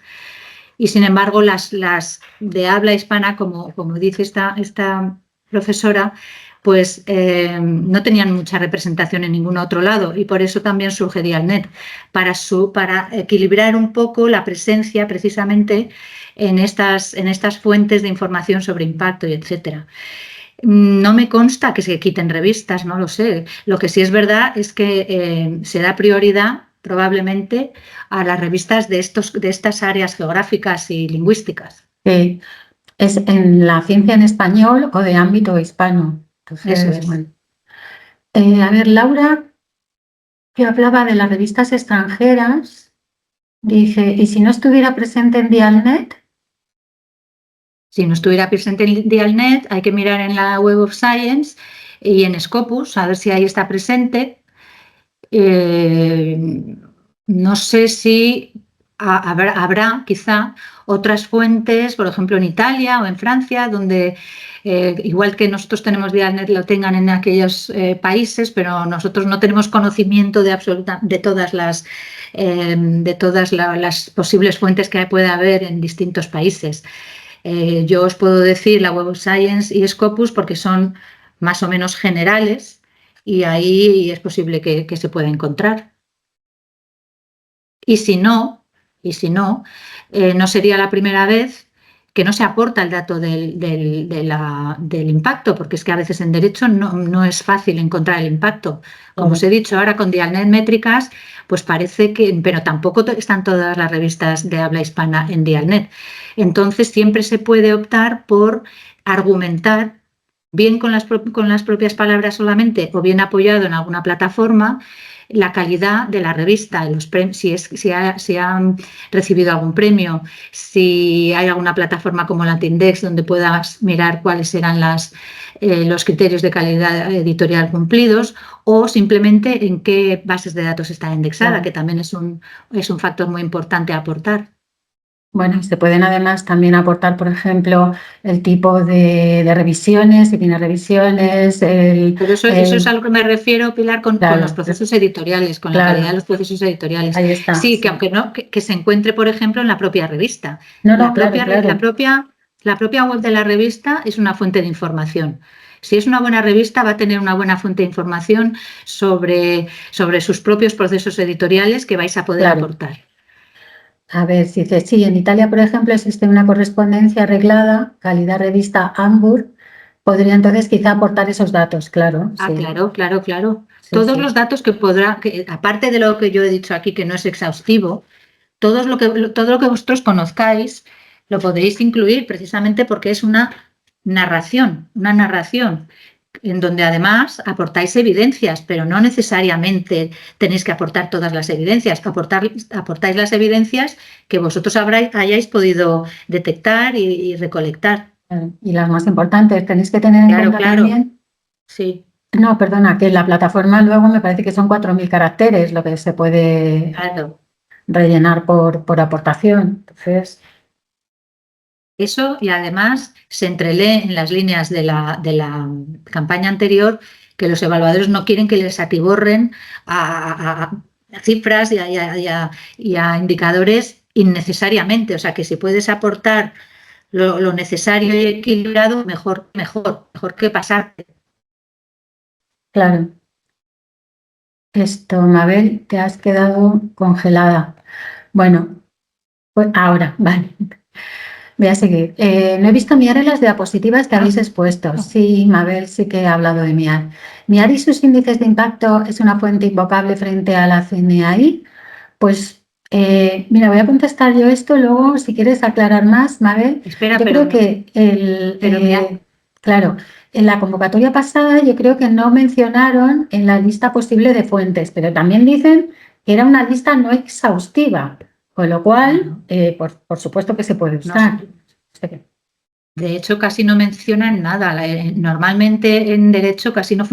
y sin embargo las de habla hispana, como dice esta profesora, pues no tenían mucha representación en ningún otro lado, y por eso también surge Dialnet, para equilibrar un poco la presencia precisamente en estas fuentes de información sobre impacto y etcétera. No me consta que se quiten revistas, no lo sé. Lo que sí es verdad es que se da prioridad probablemente a las revistas de estas áreas geográficas y lingüísticas. ¿Es en la ciencia en español o de ámbito hispano? Entonces, Eso es. bueno. A ver, Laura, que hablaba de las revistas extranjeras, dice, ¿y si no estuviera presente en Dialnet? Si no estuviera presente en Dialnet, hay que mirar en la Web of Science y en Scopus, a ver si ahí está presente. No sé si habrá quizá otras fuentes, por ejemplo en Italia o en Francia, donde igual que nosotros tenemos Dialnet, lo tengan en aquellos países, pero nosotros no tenemos conocimiento de todas las posibles fuentes que pueda haber en distintos países. Yo os puedo decir la Web of Science y Scopus porque son más o menos generales y ahí es posible que se pueda encontrar. Y si no, no sería la primera vez que no se aporta el dato del impacto, porque es que a veces en derecho no es fácil encontrar el impacto. Como os he dicho ahora con Dialnet Métricas, pues parece que, pero tampoco están todas las revistas de habla hispana en Dialnet. Entonces siempre se puede optar por argumentar bien con las propias palabras solamente o bien apoyado en alguna plataforma la calidad de la revista, si han recibido algún premio, si hay alguna plataforma como Latindex donde puedas mirar cuáles eran los criterios de calidad editorial cumplidos, o simplemente en qué bases de datos está indexada, que también es un factor muy importante a aportar. Bueno, se pueden además también aportar, por ejemplo, el tipo de revisiones, si tiene revisiones. Pero eso es a lo que me refiero, Pilar, con los procesos editoriales, con la calidad de los procesos editoriales. Ahí está. Sí, que aunque no, que se encuentre, por ejemplo, en la propia revista. La propia web de la revista es una fuente de información. Si es una buena revista, va a tener una buena fuente de información sobre sus propios procesos editoriales que vais a poder aportar. A ver, si dice, sí, en Italia, por ejemplo, existe una correspondencia arreglada, calidad revista Hamburg, podría entonces quizá aportar esos datos, claro. Ah, sí. Claro. Sí, todos los datos que aparte de lo que yo he dicho aquí, que no es exhaustivo, todo lo que vosotros conozcáis lo podréis incluir precisamente porque es una narración en donde además aportáis evidencias, pero no necesariamente tenéis que aportar todas las evidencias, aportáis las evidencias que vosotros hayáis podido detectar y recolectar. Y las más importantes, tenéis que tener en cuenta también. Sí. No, perdona, que la plataforma luego me parece que son 4.000 caracteres lo que se puede rellenar por aportación. Entonces, eso, y además se entrelee en las líneas de la campaña anterior que los evaluadores no quieren que les atiborren a cifras y a indicadores innecesariamente. O sea, que si puedes aportar lo necesario y equilibrado, mejor que pasarte. Claro. Esto, Mabel, te has quedado congelada. Bueno, pues ahora, vale. Voy a seguir. No he visto MIAR en las diapositivas que habéis expuesto. Sí, Mabel, sí que he hablado de MIAR. ¿MIAR y sus índices de impacto es una fuente invocable frente a la CNAI? Pues, mira, voy a contestar yo esto, luego si quieres aclarar más, Mabel. Espera, yo creo que claro, en la convocatoria pasada yo creo que no mencionaron en la lista posible de fuentes, pero también dicen que era una lista no exhaustiva, con lo cual, por supuesto que se puede usar. De hecho, casi no mencionan nada. Normalmente en derecho casi no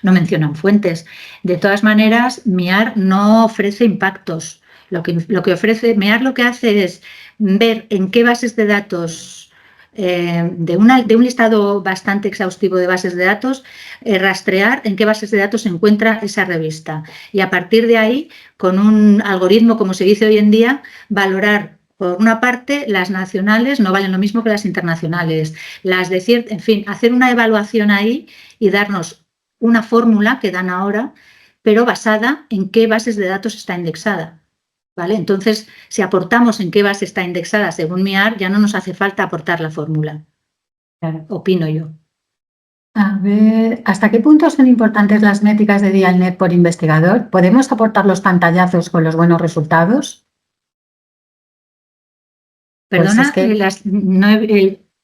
mencionan fuentes. De todas maneras, MIAR no ofrece impactos. Lo que ofrece MIAR lo que hace es ver en qué bases de datos, de un listado bastante exhaustivo de bases de datos, rastrear en qué bases de datos se encuentra esa revista. Y a partir de ahí, con un algoritmo, como se dice hoy en día, valorar. Por una parte, las nacionales no valen lo mismo que las internacionales. En fin, hacer una evaluación ahí y darnos una fórmula que dan ahora, pero basada en qué bases de datos está indexada. ¿Vale? Entonces, si aportamos en qué base está indexada según MIAR, ya no nos hace falta aportar la fórmula. Claro. Opino yo. A ver, ¿hasta qué punto son importantes las métricas de Dialnet por investigador? ¿Podemos aportar los pantallazos con los buenos resultados? Perdona, Pues es que,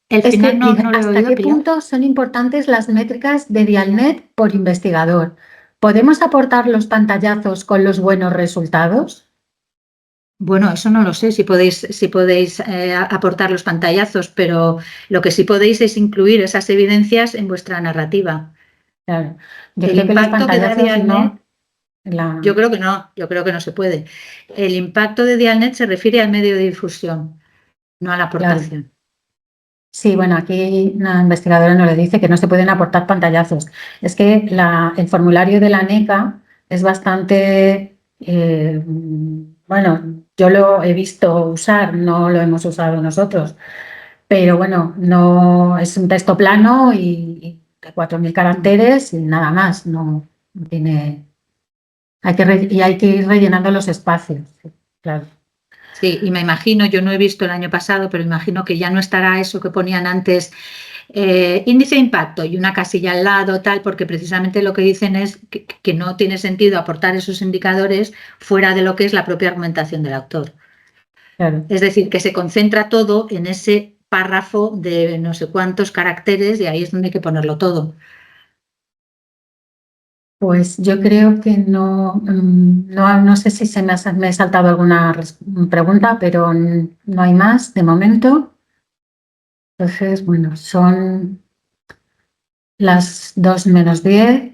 el final no lo he ¿hasta oído. qué punto son importantes las métricas de Dialnet por investigador? ¿Podemos aportar los pantallazos con los buenos resultados? Bueno, eso no lo sé, si podéis aportar los pantallazos, pero lo que sí podéis es incluir esas evidencias en vuestra narrativa. Claro. Yo El creo que los impacto que da pantallazos Dialnet, no. yo creo que no se puede. El impacto de Dialnet se refiere al medio de difusión, no a la aportación. Claro. Sí, bueno, aquí una investigadora nos le dice que no se pueden aportar pantallazos. Es que el formulario de la NECA es bastante, bueno, yo lo he visto usar, no lo hemos usado nosotros, pero bueno, no es un texto plano y de 4.000 caracteres y nada más, no tiene, hay que ir rellenando los espacios, claro. Sí, y me imagino, yo no he visto el año pasado, pero imagino que ya no estará eso que ponían antes, índice de impacto y una casilla al lado, tal, porque precisamente lo que dicen es que no tiene sentido aportar esos indicadores fuera de lo que es la propia argumentación del autor. Claro. Es decir, que se concentra todo en ese párrafo de no sé cuántos caracteres y ahí es donde hay que ponerlo todo. Pues yo creo que no sé si me he saltado alguna pregunta, pero no hay más de momento. Entonces, bueno, son las 2 menos 10.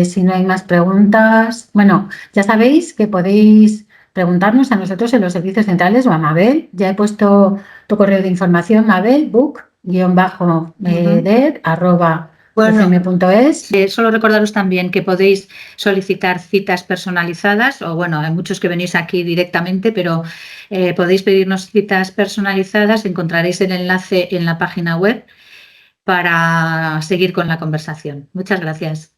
Si no hay más preguntas, bueno, ya sabéis que podéis preguntarnos a nosotros en los servicios centrales o a Mabel. Ya he puesto tu correo de información, Mabel, book_med@ufm.es. Solo recordaros también que podéis solicitar citas personalizadas, o bueno, hay muchos que venís aquí directamente, pero podéis pedirnos citas personalizadas, encontraréis el enlace en la página web para seguir con la conversación. Muchas gracias.